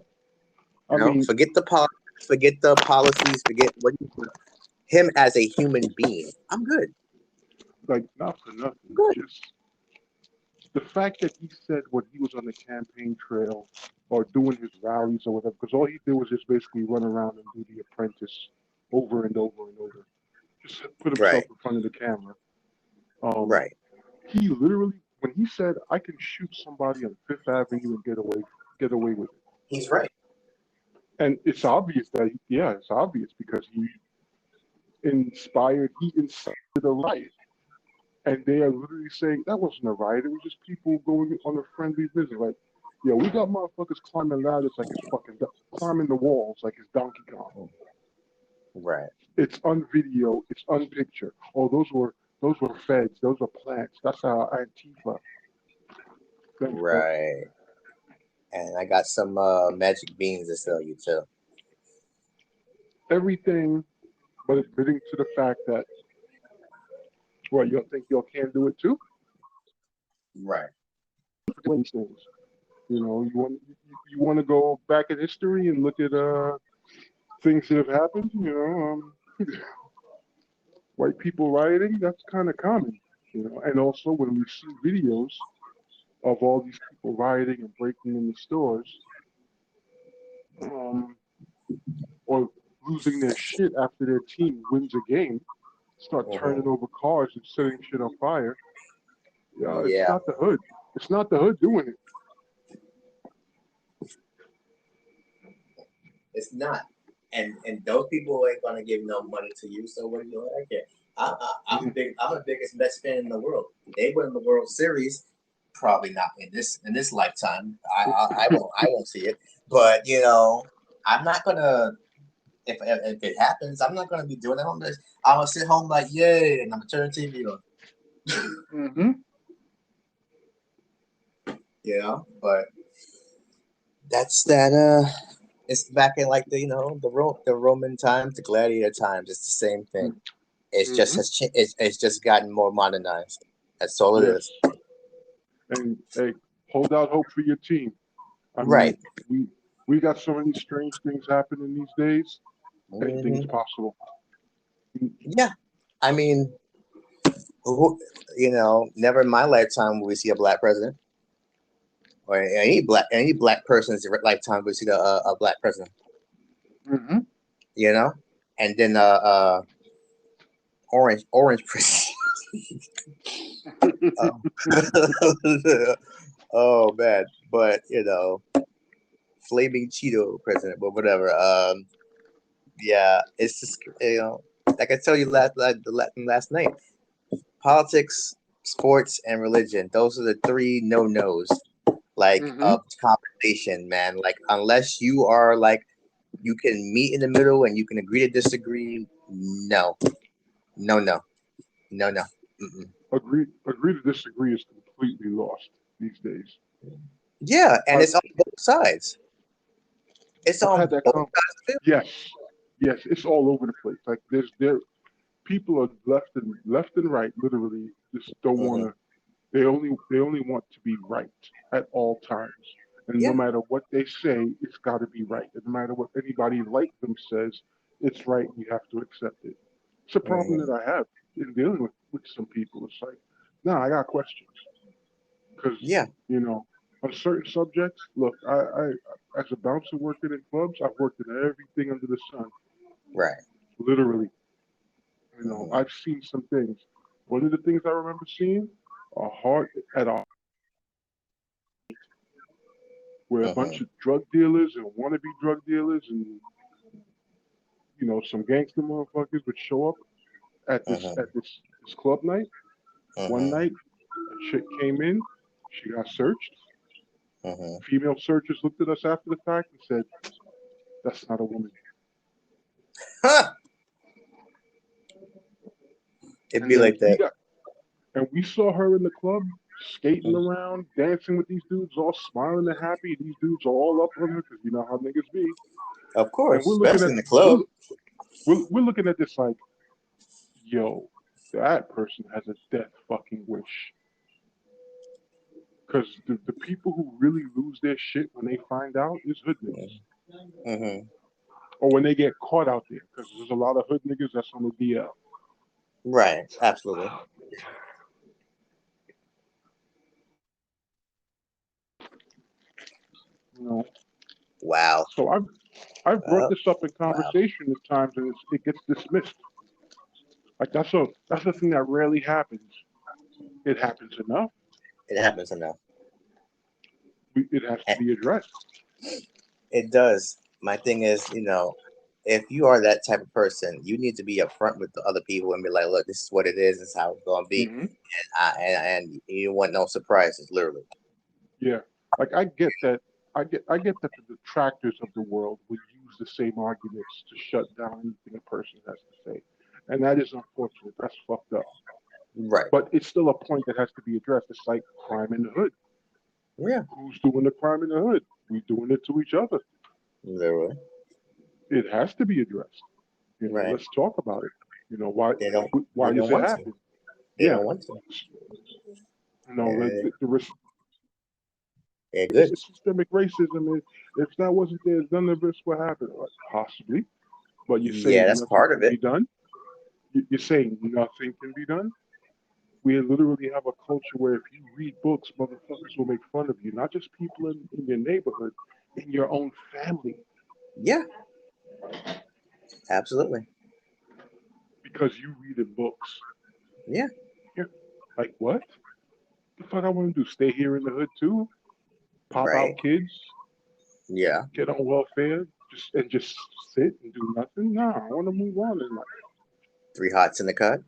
I mean, forget the policies, forget what him as a human being. I'm good. Like, not for nothing. Good. Just the fact that he said when he was on the campaign trail or doing his rallies or whatever, because all he did was just basically run around and do The Apprentice over and over and over. Just put himself in front of the camera. Right. He literally, when he said, "I can shoot somebody on Fifth Avenue and get away with it," he's right. And it's obvious that, it's obvious because he incited a riot. And they are literally saying that wasn't a riot. It was just people going on a friendly visit. Like, we got motherfuckers climbing ladders like it's fucking climbing the walls like it's Donkey Kong. Right. It's on video. It's on picture. Oh, those were feds. Those are plants. That's our Antifa. Right. And I got some magic beans to sell you too. Everything, but it's fitting to the fact that, well, you think y'all can do it too? Right. Things. You want to go back in history and look at things that have happened. White people rioting, that's kind of common. And also when we see videos of all these people rioting and breaking into stores, or losing their shit after their team wins a game, start turning over cars and setting shit on fire. It's not the hood. It's not the hood doing it. It's not. And those people ain't gonna give no money to you. So what do you like it? I'm the biggest Mets fan in the world. They win the World Series. Probably not in this lifetime. I won't see it. But I'm not gonna. If it happens, I'm not gonna be doing it. I'm gonna sit home like, yay, and I'm gonna turn the TV on. But that's that. It's back in like the Roman times, the gladiator times. It's the same thing. It's just it's just gotten more modernized. That's all it is. And hey, hold out hope for your team. Right. We got so many strange things happening these days. Anything's possible. Yeah, I mean, never in my lifetime will we see a black president, or any black person's lifetime will we see a black president. And then orange president. Oh man, but flaming Cheeto president, but whatever. Yeah, it's just like I told you last night. Politics, sports, and religion. Those are the three no-nos. Like Mm-hmm. of conversation, man. Like unless you are like you can meet in the middle and you can agree to disagree. No, no, no, no, no. Mm-mm. Agree to disagree is completely lost these days. Yeah, and I've, it's on both sides. It's I've on had that both con. sides Yes, yes, it's all over the place. Like there people are left and right, literally just don't want too. to. They only want to be right at all times, and no Yeah. matter what they say, it's got to be right. And no matter what anybody like them says, it's right. You have to accept it. It's a problem that Hmm. I have in dealing with some people. It's like, nah, I got questions because Yeah. you know on certain subjects. Look, I as a bouncer working in clubs, I've worked in everything under the sun, Right. literally. Hmm. I've seen some things. One of the things I remember seeing a heart at a where a bunch Hmm. of drug dealers and wannabe drug dealers and some gangster motherfuckers would show up at Hmm. this club night. One Hmm. night, a chick came in, she got searched. Hmm. Female searchers looked at us after the fact and said, "That's not a woman." Huh. It'd And be then like that. we saw her in the club skating Mhm. around, dancing with these dudes, all smiling and happy. These dudes are all up on her because you know how niggas be. Of And course, we're looking especially at in the club. we're looking at this like, yo, that person has a death fucking wish. Because the people who really lose their shit when they find out is hood niggas. Hmm. Or when they get caught out there. Because there's a lot of hood niggas that's on the DL. Right. Absolutely. You know. Wow. So I've brought Well, this up in wow. conversation at times and it gets dismissed. Like that's a thing that rarely happens. It happens enough. It happens enough. It has to And be addressed. it does. My thing is, if you are that type of person, you need to be upfront with the other people and be like, "Look, this is what it is. This is how it's gonna be," Hmm. and you don't want no surprises, literally. Yeah. Like I get that. I get that the detractors of the world would use the same arguments to shut down anything a person has to say, and that is unfortunate. That's fucked up. Right. But it's still a point that has to be addressed. It's like crime in the hood. Yeah. Who's doing the crime in the hood? We doing it to each other. Literally. It has to be addressed. Right. Let's talk about it. Why They don't. why They does don't it want to. happen? They Yeah. don't want to. Uh, The they're good. systemic racism. If that wasn't there, none of this would happen. Possibly, but you're Yeah, saying that's nothing part of can be it. done. You're saying nothing can be done. We literally have a culture where if you read books, motherfuckers will make fun of you. Not just people in your neighborhood, in your own family, Yeah. Absolutely. because you read in books. Yeah. Yeah. Like what? The fuck I want to do? Stay here in the hood too? Pop Right. out kids? Yeah. Get on welfare? Just sit and do nothing? Nah, I want to move on in life. Three hots in the cut.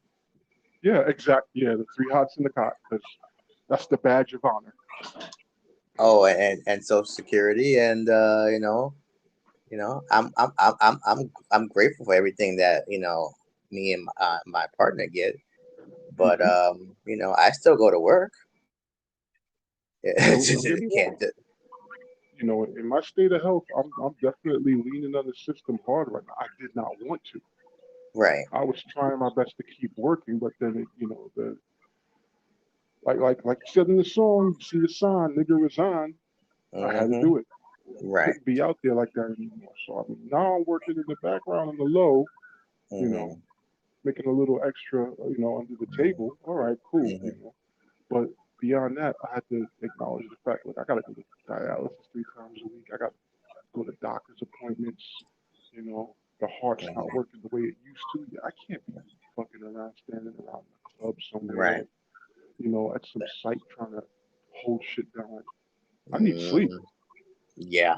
Yeah, exactly. Yeah, the three hots in the cot, because that's the badge of honor. Oh, and Social Security, and I'm grateful for everything that me and my partner get, but Hmm. I still go to work. Don't get me wrong. Can't do. In my state of health, I'm definitely leaning on the system hard right now. I did not want to. Right. I was trying my best to keep working, but then the like you said in the song, you see the sign, nigga resign. I had to Hmm. do it. Right. Couldn't be out there like that anymore. So I mean, now I'm working in the background on the low, you know, Hmm. making a little extra, under the table. All right, cool. Hmm. But beyond that, I had to acknowledge the fact, like, I got to go to dialysis 3 times a week. I got to go to doctor's appointments. The heart's not Hmm. working the way it used to. Yeah, I can't be fucking around, standing around the club somewhere, Right. at some site trying to hold shit down. I need sleep. Hmm. Yeah.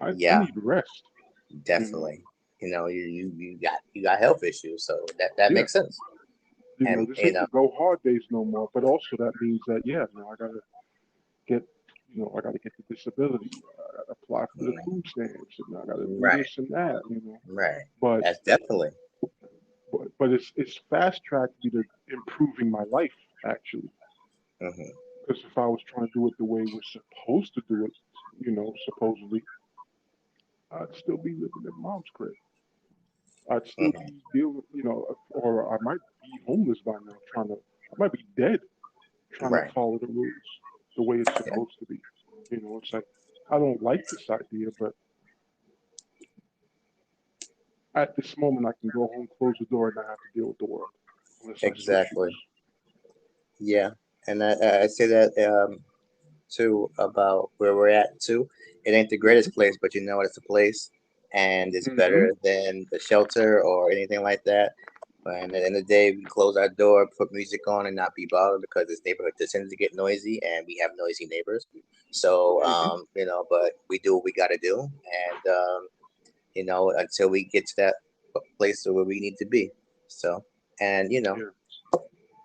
I Yeah. need rest. You know, Definitely. You know, you got health issues, so that Yeah, makes sense. And this you ain't know, the go hard days no more. But also that means that I gotta get, I gotta get the disability. I gotta apply for the mm, food stamps, and I gotta do right, this and that. right. But That's definitely. but it's fast tracked me to improving my life actually. Hmm. Because if I was trying to do it the way we're supposed to do it, supposedly, I'd still be living in mom's crib. I'd still Hmm. be dealing, or I might be homeless by now, I might be dead trying to Right. follow the rules the way it's Yeah. supposed to be. It's like, I don't like this idea, but at this moment, I can go home, close the door, and not have to deal with the world unless I so Exactly. choose. Yeah. And I say that too about where we're at too. It ain't the greatest place, but you know what? It's a place, and it's Hmm. better than the shelter or anything like that. And at the end of the day, we can close our door, put music on, and not be bothered because this neighborhood tends to get noisy, and we have noisy neighbors. So, Hmm. but we do what we got to do, and until we get to that place where we need to be. So, and Yeah.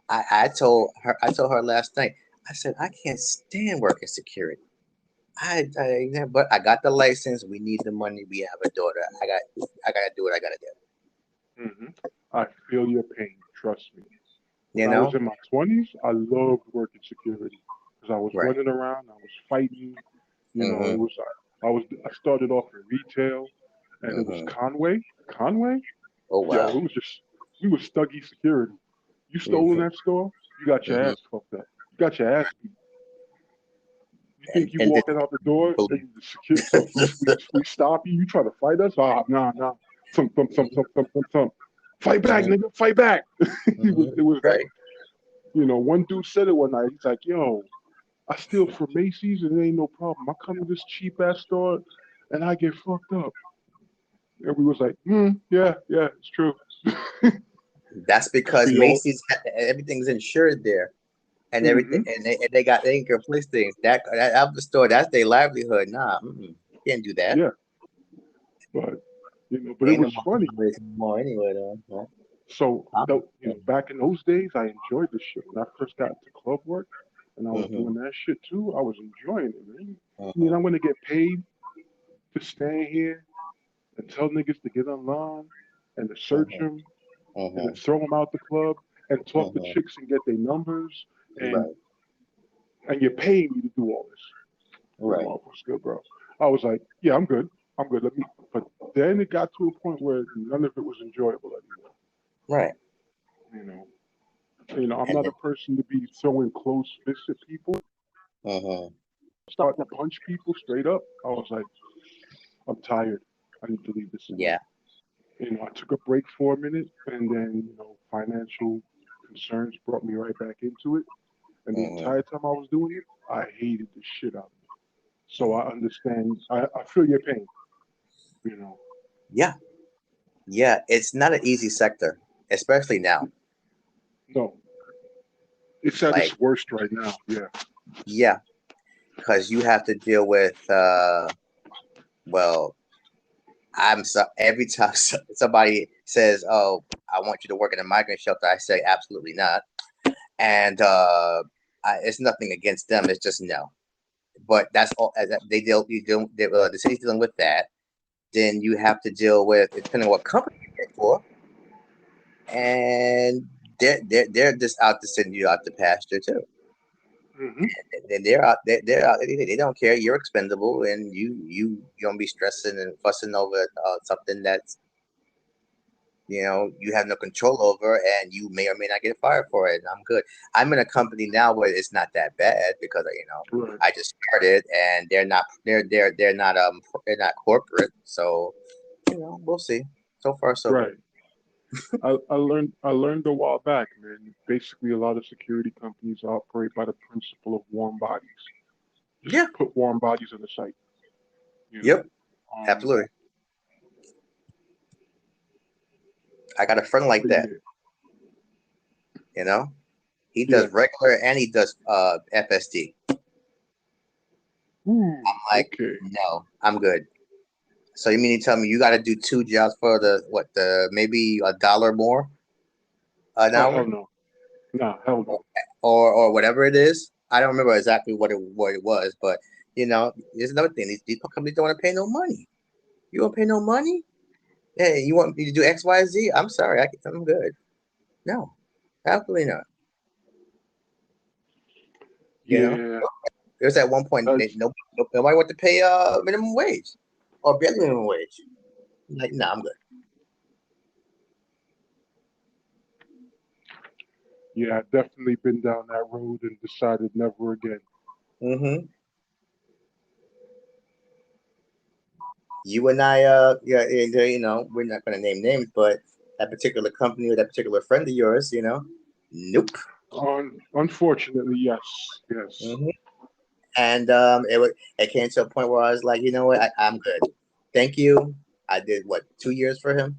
I told her last night. I said I can't stand working security. But I got the license. We need the money. We have a daughter. I got to do what I got to do. Hmm. I feel your pain. Trust me. You When I was know? in my 20s, I loved working security because I was Right. running around, I was fighting. It Mhm. was I started off in retail, and it was Mhm. Conway. Oh Yo, wow. it was just we were Stuggy security. You stole in Mhm. that store, you got your Mhm. ass fucked up. You got your ass beat. You think you And this walking out the door believe. and the security, we stop you? You try to fight us? Ah, nah. Thump, thump, thump, thump, thump, thump, thump. Fight back, Mhm. nigga. Fight back. It Mhm. was like, Right. one dude said it one night. He's like, yo, I steal from Macy's and it ain't no problem. I come to this cheap ass store and I get fucked up. And we was like, yeah, it's true. That's because We all, Macy's everything's insured there, and everything, hmm and they can replace things. That Apple store, that's their livelihood. Nah, you can't do that. yeah, but but it Ain't no was more funny. place anymore anyway, though. Huh? So Huh? back in those days, I enjoyed this shit. When I first got into club work, and I was Mhm. doing that shit too, I was enjoying it, man. Mhm. I'm gonna get paid to stand here and tell niggas to get online and to search Mhm. them and to Mhm. throw them out the club and talk to Mhm. chicks and get their numbers and Right. you're paying me to do all this. That Right. motherfucker's good, bro. I was like, yeah, I'm good. I'm good. But then it got to a point where none of it was enjoyable anymore. Right. You know, I'm And not then. a person to be throwing close fists at people, Mhm. starting to punch people straight up. I was like, I'm tired. I need to leave this alone. Yeah. I took a break for a minute, and then financial concerns brought me right back into it. And the Mhm. entire time I was doing it, I hated the shit out of it. So I understand. I feel your pain. You know, Yeah. Yeah. It's not an easy sector, especially now. no, it's at Like, its worst right now. Yeah. yeah, because you have to deal with. Well, every time somebody says, "Oh, I want you to work in a migrant shelter," I say, "Absolutely not." And it's nothing against them. It's just no. But that's all. They deal. You deal. The city's dealing with that. Then you have to deal with, depending on what company you work for, and they're just out to send you out to pasture too. Hmm. And they're out. They're out. They don't care. You're expendable, and you gonna be stressing and fussing over something that's you have no control over, and you may or may not get fired for it. And I'm good. I'm in a company now where it's not that bad because Right. I just started, and they're not corporate, so we'll see. So far, so good. Right. I learned a while back, man. Basically, a lot of security companies operate by the principle of warm bodies. Just Yeah. put warm bodies on the site. You know. Yep. Um. Absolutely. I got a friend like But that. yeah. You know, he Yeah. does regular and he does FSD. Ooh. Like, Okay. no, I'm good. So you mean to tell me you got to do 2 jobs for the maybe $1 more an Oh hell hour no. Nah, hell no. or whatever it is? I don't remember exactly what it was, but there's another thing. These companies don't want to pay no money. You don't pay no money? Hey, you want me to do X, Y, Z? I'm sorry, I'm good. No, absolutely not. Yeah, There's at one point that's nobody wanted to pay minimum wage or barely minimum wage. Like, nah, I'm good. yeah. I've definitely been down that road and decided never again. Mm-hmm. You and I, we're not gonna name names, but that particular company or that particular friend of yours, nope. Unfortunately, yes, yes. Mm-hmm. And it came to a point where I was like, you know what, I'm good. Thank you. I did 2 years for him.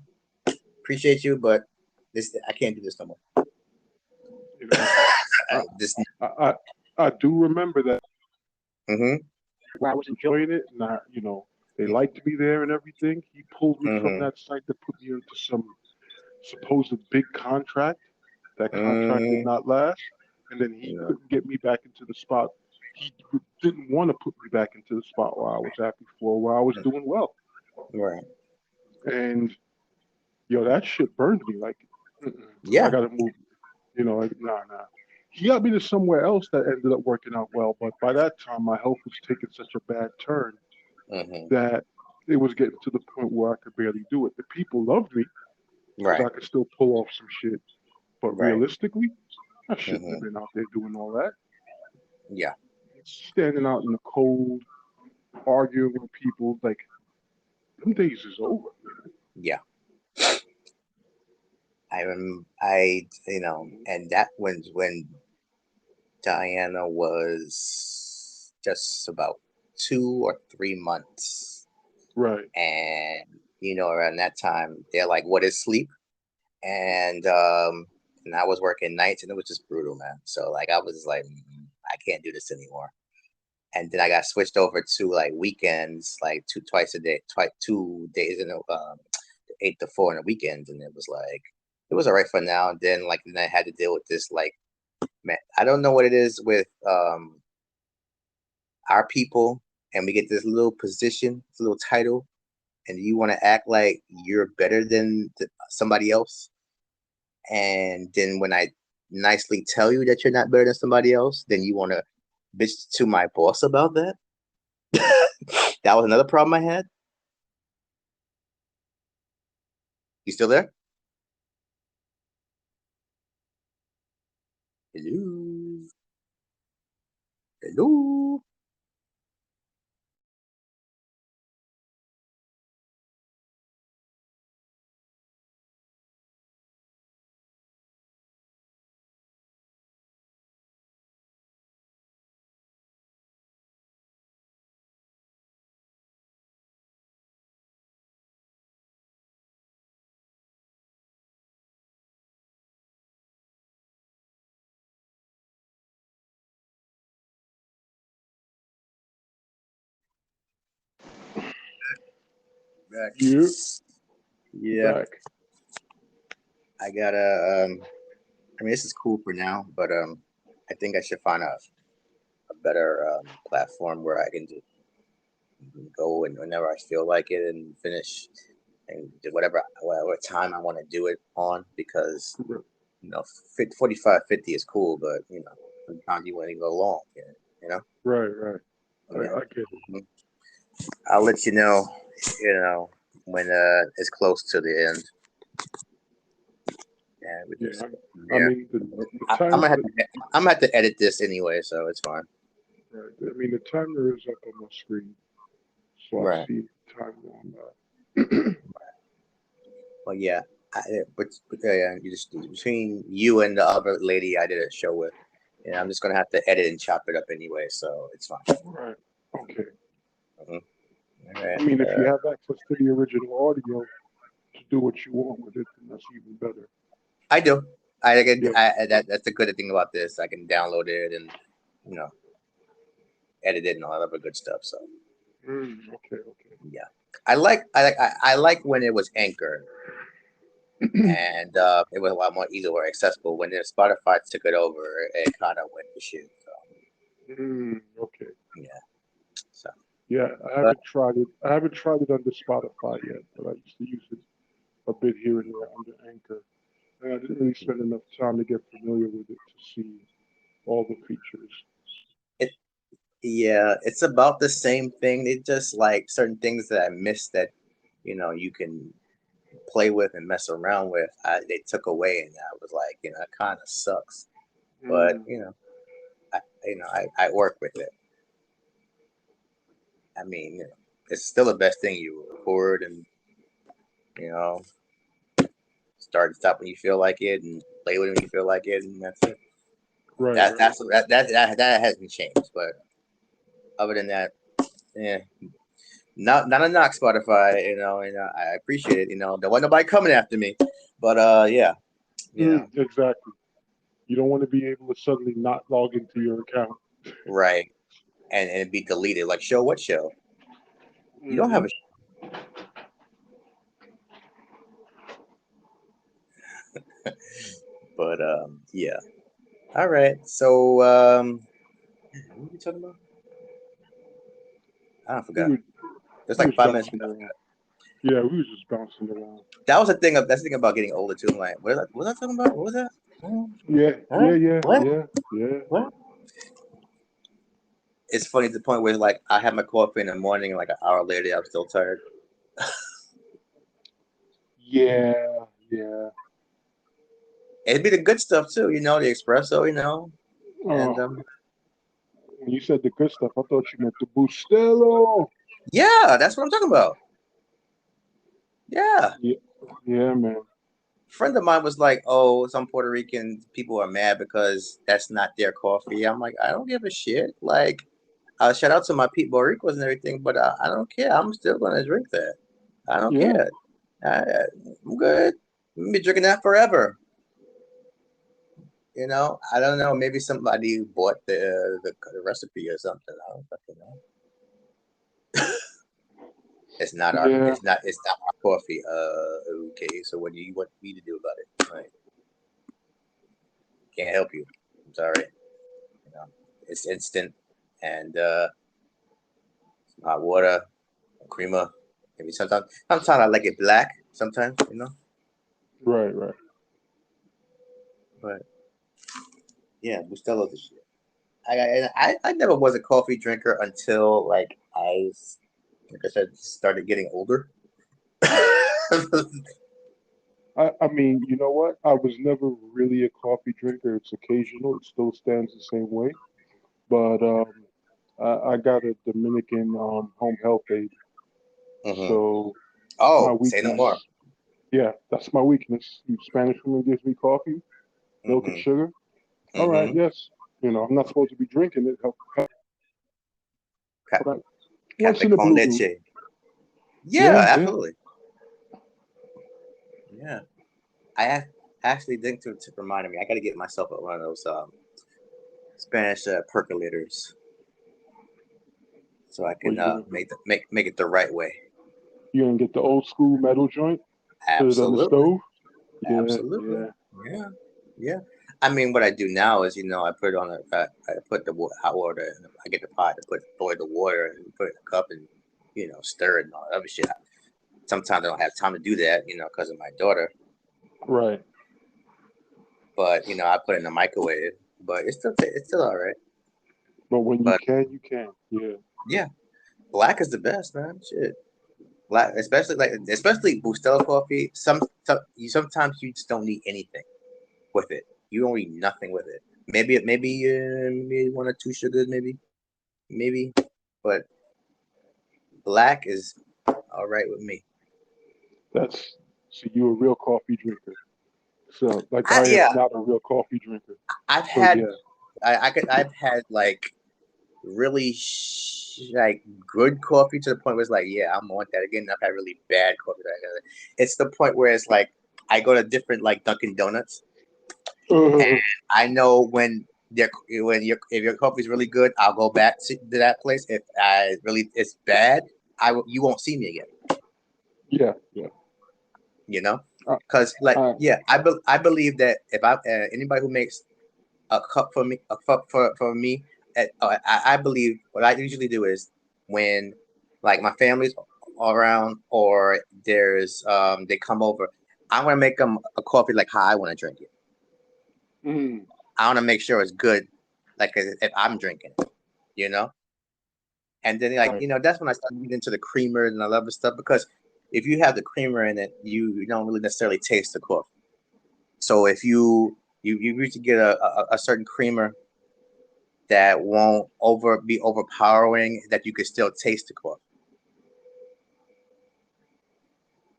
Appreciate you, but I can't do this no more. You know, I This. I I, I do remember that Mm-hmm. where I was enjoying it, and they liked me there and everything. He pulled me from Mm-hmm. that site to put me into some supposed big contract. That contract did Mm-hmm. not last, and then he Yeah. couldn't get me back into the spot. He didn't want to put me back into the spot where I was at before, where I was doing well. Right. And that shit burned me. Like, I Yeah. gotta move. Like, nah. He got me to somewhere else that ended up working out well, but by that time, my health was taking such a bad turn Mm-hmm. that it was getting to the point where I could barely do it. The people loved me because Right. I could still pull off some shit, but Right. realistically, I shouldn't Mm-hmm. have been out there doing all that. Yeah. Standing out in the cold, arguing with people, like, them days is over. Yeah. And that when Diana was just about 2 or 3 months, Right. and around that time they're like, "What is sleep?" And I was working nights, and it was just brutal, man. So like I was like, I can't do this anymore. And then I got switched over to like weekends, like twice a day, 2 days in 8 to 4 on the weekends, and it was all right for now. And then I had to deal with this, like, man, I don't know what it is with our people, and we get this little position, this little title, and you want to act like you're better than somebody else. And then when I nicely tell you that you're not better than somebody else, then you want to bitch to my boss about that. That was another problem I had. You still there? Hello? Hello? Back. Yeah, Yeah, back. I gotta. I mean, this is cool for now, but I think I should find a better platform where I can just go and whenever I feel like it and finish and do whatever time I want to do it on, because 45, 50 is cool, but sometimes you want to go long. Right, right. Yeah. I get it. I'll let you know. When it's close to the end. Yeah, we Yeah, just. I Yeah. mean the I'm time. gonna have to edit this anyway, so it's fine. Right. I mean the timer is up on my screen, so I Right. see the time on. Well, yeah. Yeah, you just between you and the other lady I did a show with, I'm just gonna have to edit and chop it up anyway, so it's fine. Right. Okay. All right. I mean, if you have access to the original audio to do what you want with it, then that's even better. I do. Yeah. That's the good thing about this. I can download it and edit it and all that other good stuff. So Okay. Okay. yeah. I like when it was Anchor and it was a lot more easily or accessible. When then Spotify took it over, it kind of went to shit. So Okay. yeah, so Yeah, I but haven't tried it. I haven't tried it under Spotify yet, but I used to use it a bit here and there under Anchor. And I didn't really spend enough time to get familiar with it to see all the features. it yeah, it's about the same thing. It just like certain things that I missed that you can play with and mess around with. They took away, and I was like, it kind of sucks. But Mm, I work with it. I mean, it's still the best thing. You record and you know start and stop when you feel like it, and play with it when you feel like it, and that's it. right, That right. that's that hasn't changed. But other than that, yeah, not a knock Spotify, and I appreciate it. There wasn't nobody coming after me, but yeah, Exactly. You don't want to be able to suddenly not log into your account. right, and it be deleted. Like show what show? You don't have Hmm. a but yeah. All right. So what are we talking about? I don't We forgot. were There's we like was 5 minutes bouncing ago. around. Yeah, we was just bouncing around. That's the thing about getting older too. I'm like, what was I talking about? What was that? Yeah, Huh? yeah, yeah, What? yeah, yeah. What? It's funny to the point where like I had my coffee in the morning and like an hour later I'm still tired. Yeah, yeah. It'd be the good stuff too, the espresso, and Oh, when you said the good stuff, I thought you meant the Bustelo. yeah, that's what I'm talking about. Yeah. Yeah, yeah, man. Friend of mine was like, "Oh, some Puerto Rican people are mad because that's not their coffee." I'm like, I don't give a shit. Like, shout out to my people Ricos and everything, but I don't care. I'm still gonna drink that. I don't Yeah, care. I, I'm good. I'm gonna be drinking that forever. I don't know. Maybe somebody bought the recipe or something. I don't fucking know. It's not our. yeah. It's not our coffee. Okay. So what do you want me to do about it? Like, can't help you. I'm sorry. It's instant and hot water, creamer. Maybe sometimes I like it black. Sometimes, Right, right. but yeah, Bustelo's the shit. I never was a coffee drinker until like I said, started getting older. I mean, you know what? I was never really a coffee drinker. It's occasional. It still stands the same way. But I got a Dominican home health aide, hmm so my Oh, say no weakness. more. Yeah, that's my weakness. Spanish woman gives me coffee, milk and hmm sugar. All right, hmm yes. I'm not supposed to be drinking it. Ca- But once Cafe in a con blue moon. leche. Yeah, Yeah, yeah. absolutely. Yeah, actually think to remind me. I got to get myself one of those Spanish percolators so I Or can make it the right way. you gonna get the old school metal joint, put it on the Absolutely. stove. Yeah, Absolutely. yeah. Yeah. Yeah. I mean, what I do now is, I put it on I put the hot water, and I get the pot to boil the water and put it in a cup and, stir it and all that other shit. Sometimes I don't have time to do that, because of my daughter. Right. But, I put it in the microwave. But it's still all right. But when you But can, you can. Yeah. yeah, black is the best, man. Shit. Black, especially Bustelo coffee. Sometimes you just don't need anything with it. You don't need nothing with it. Maybe 1 or 2 sugars, maybe, but black is all right with me. That's so you a real coffee drinker. So like I am Yeah, not a real coffee drinker. I've So had yeah. I've had like really like good coffee to the point where it's like, yeah, I'm on that again. I've had really bad coffee. It's the point where it's like I go to different like Dunkin' Donuts, and I know when if your coffee is really good, I'll go back to that place. If it's bad, you won't see me again. Yeah, yeah. You know, Uh, because like uh, yeah, I believe that if I anybody who makes a cup for me, a cup for me, I believe what I usually do is when like my family's around or there's they come over, I want to make them a coffee like how I want to drink it. mm, I want to make sure it's good, like as if I'm drinking it, you know. And then like right. that's when I start getting into the creamer and I love the stuff because if you have the creamer in it, you don't really necessarily taste the coffee. So if you usually get a certain creamer that won't be overpowering, that you can still taste the coffee.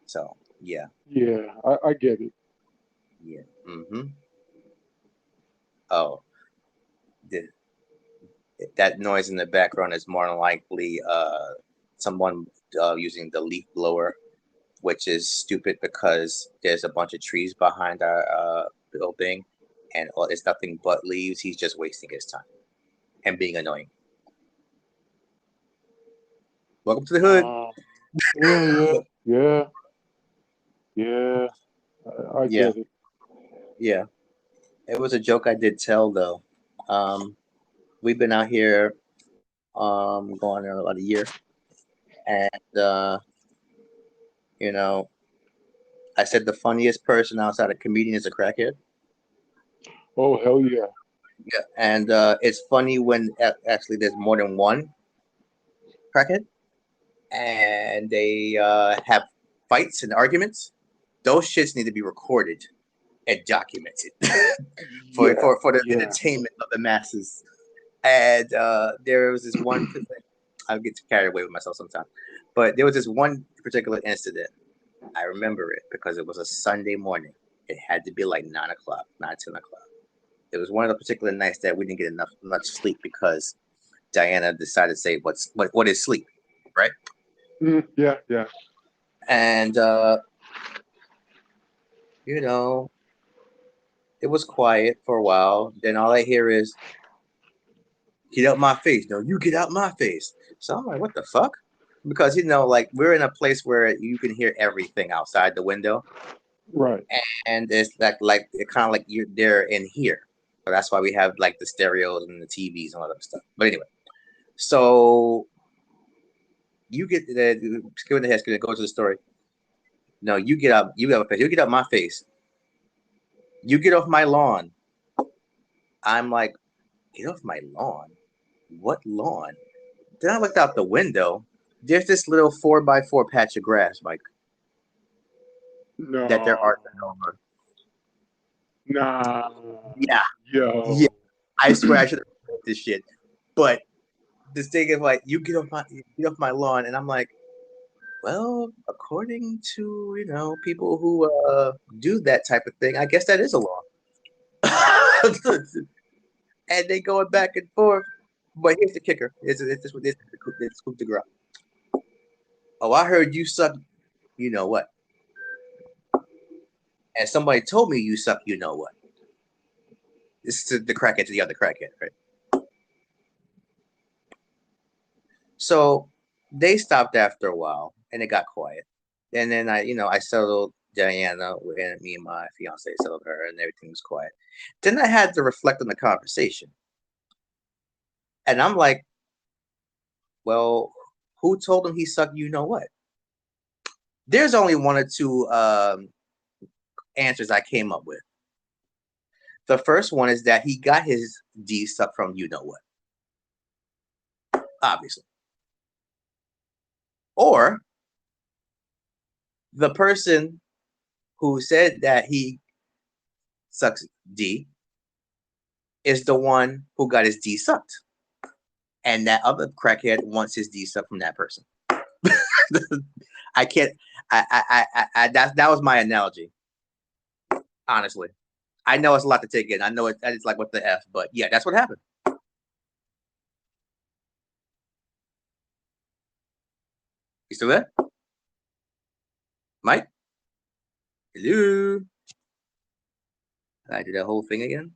So yeah, Yeah, I get it. yeah. Oh, the, that noise in the background is more than likely someone using the leaf blower, which is stupid because there's a bunch of trees behind our building, and it's nothing but leaves. He's just wasting his time and being annoying. Welcome to the hood. Yeah, yeah, yeah. I Yeah, get it. yeah. It was a joke I did tell though. We've been out here going on about a year, and you know, I said the funniest person outside a comedian is a crackhead. Oh, hell yeah. Yeah, and it's funny when actually there's more than one crackhead, and they have fights and arguments. Those shits need to be recorded and documented for Yeah, the yeah. entertainment of the masses. And there was this one. I'll get carried away with myself sometimes, but there was this one particular incident. I remember it because it was a Sunday morning. It had to be like 9 o'clock, 10 o'clock. It was one of the particular nights that we didn't get much sleep because Diana decided to say, what is sleep, right? Yeah, yeah. And you know, it was quiet for a while. Then all I hear is, "Get out my face!" No, you get out my face. So I'm like, what the fuck? Because like we're in a place where you can hear everything outside the window, Right. and it's like it kind of like you're there in here. So that's why we have like the stereos and the TVs and all that stuff. But anyway, so you get the skip the head, go to the story. No, you get up. You get up. You get up my face. You get off my lawn. I'm like, get off my lawn. What lawn? Then I looked out the window. There's this little 4x4 patch of grass, Mike, that they're No. arguing over. Nah. Yeah, yeah. Yo. I swear I should have read this shit. But this thing is like, you get off my lawn, and I'm like, well, according to people who do that type of thing, I guess that is a law. And they going back and forth. But here's the kicker: it's this coup de grace. Oh, I heard you suck. You know what? And somebody told me you suck. You know what? This is the crackhead to the other crackhead, right? So they stopped after a while, and it got quiet. And then I settled Diana, and me and my fiance settled her, and everything was quiet. Then I had to reflect on the conversation, and I'm like, well, who told him he sucked? You know what? There's only one or two answers I came up with. The first one is that he got his D sucked from you know what, obviously. Or the person who said that he sucks D is the one who got his D sucked. And that other crackhead wants his D sucked from that person. I can't. That was my analogy. Honestly, I know it's a lot to take in. I know it's like what the F, but yeah, that's what happened. You still there, Mike? Hello. I did that whole thing again.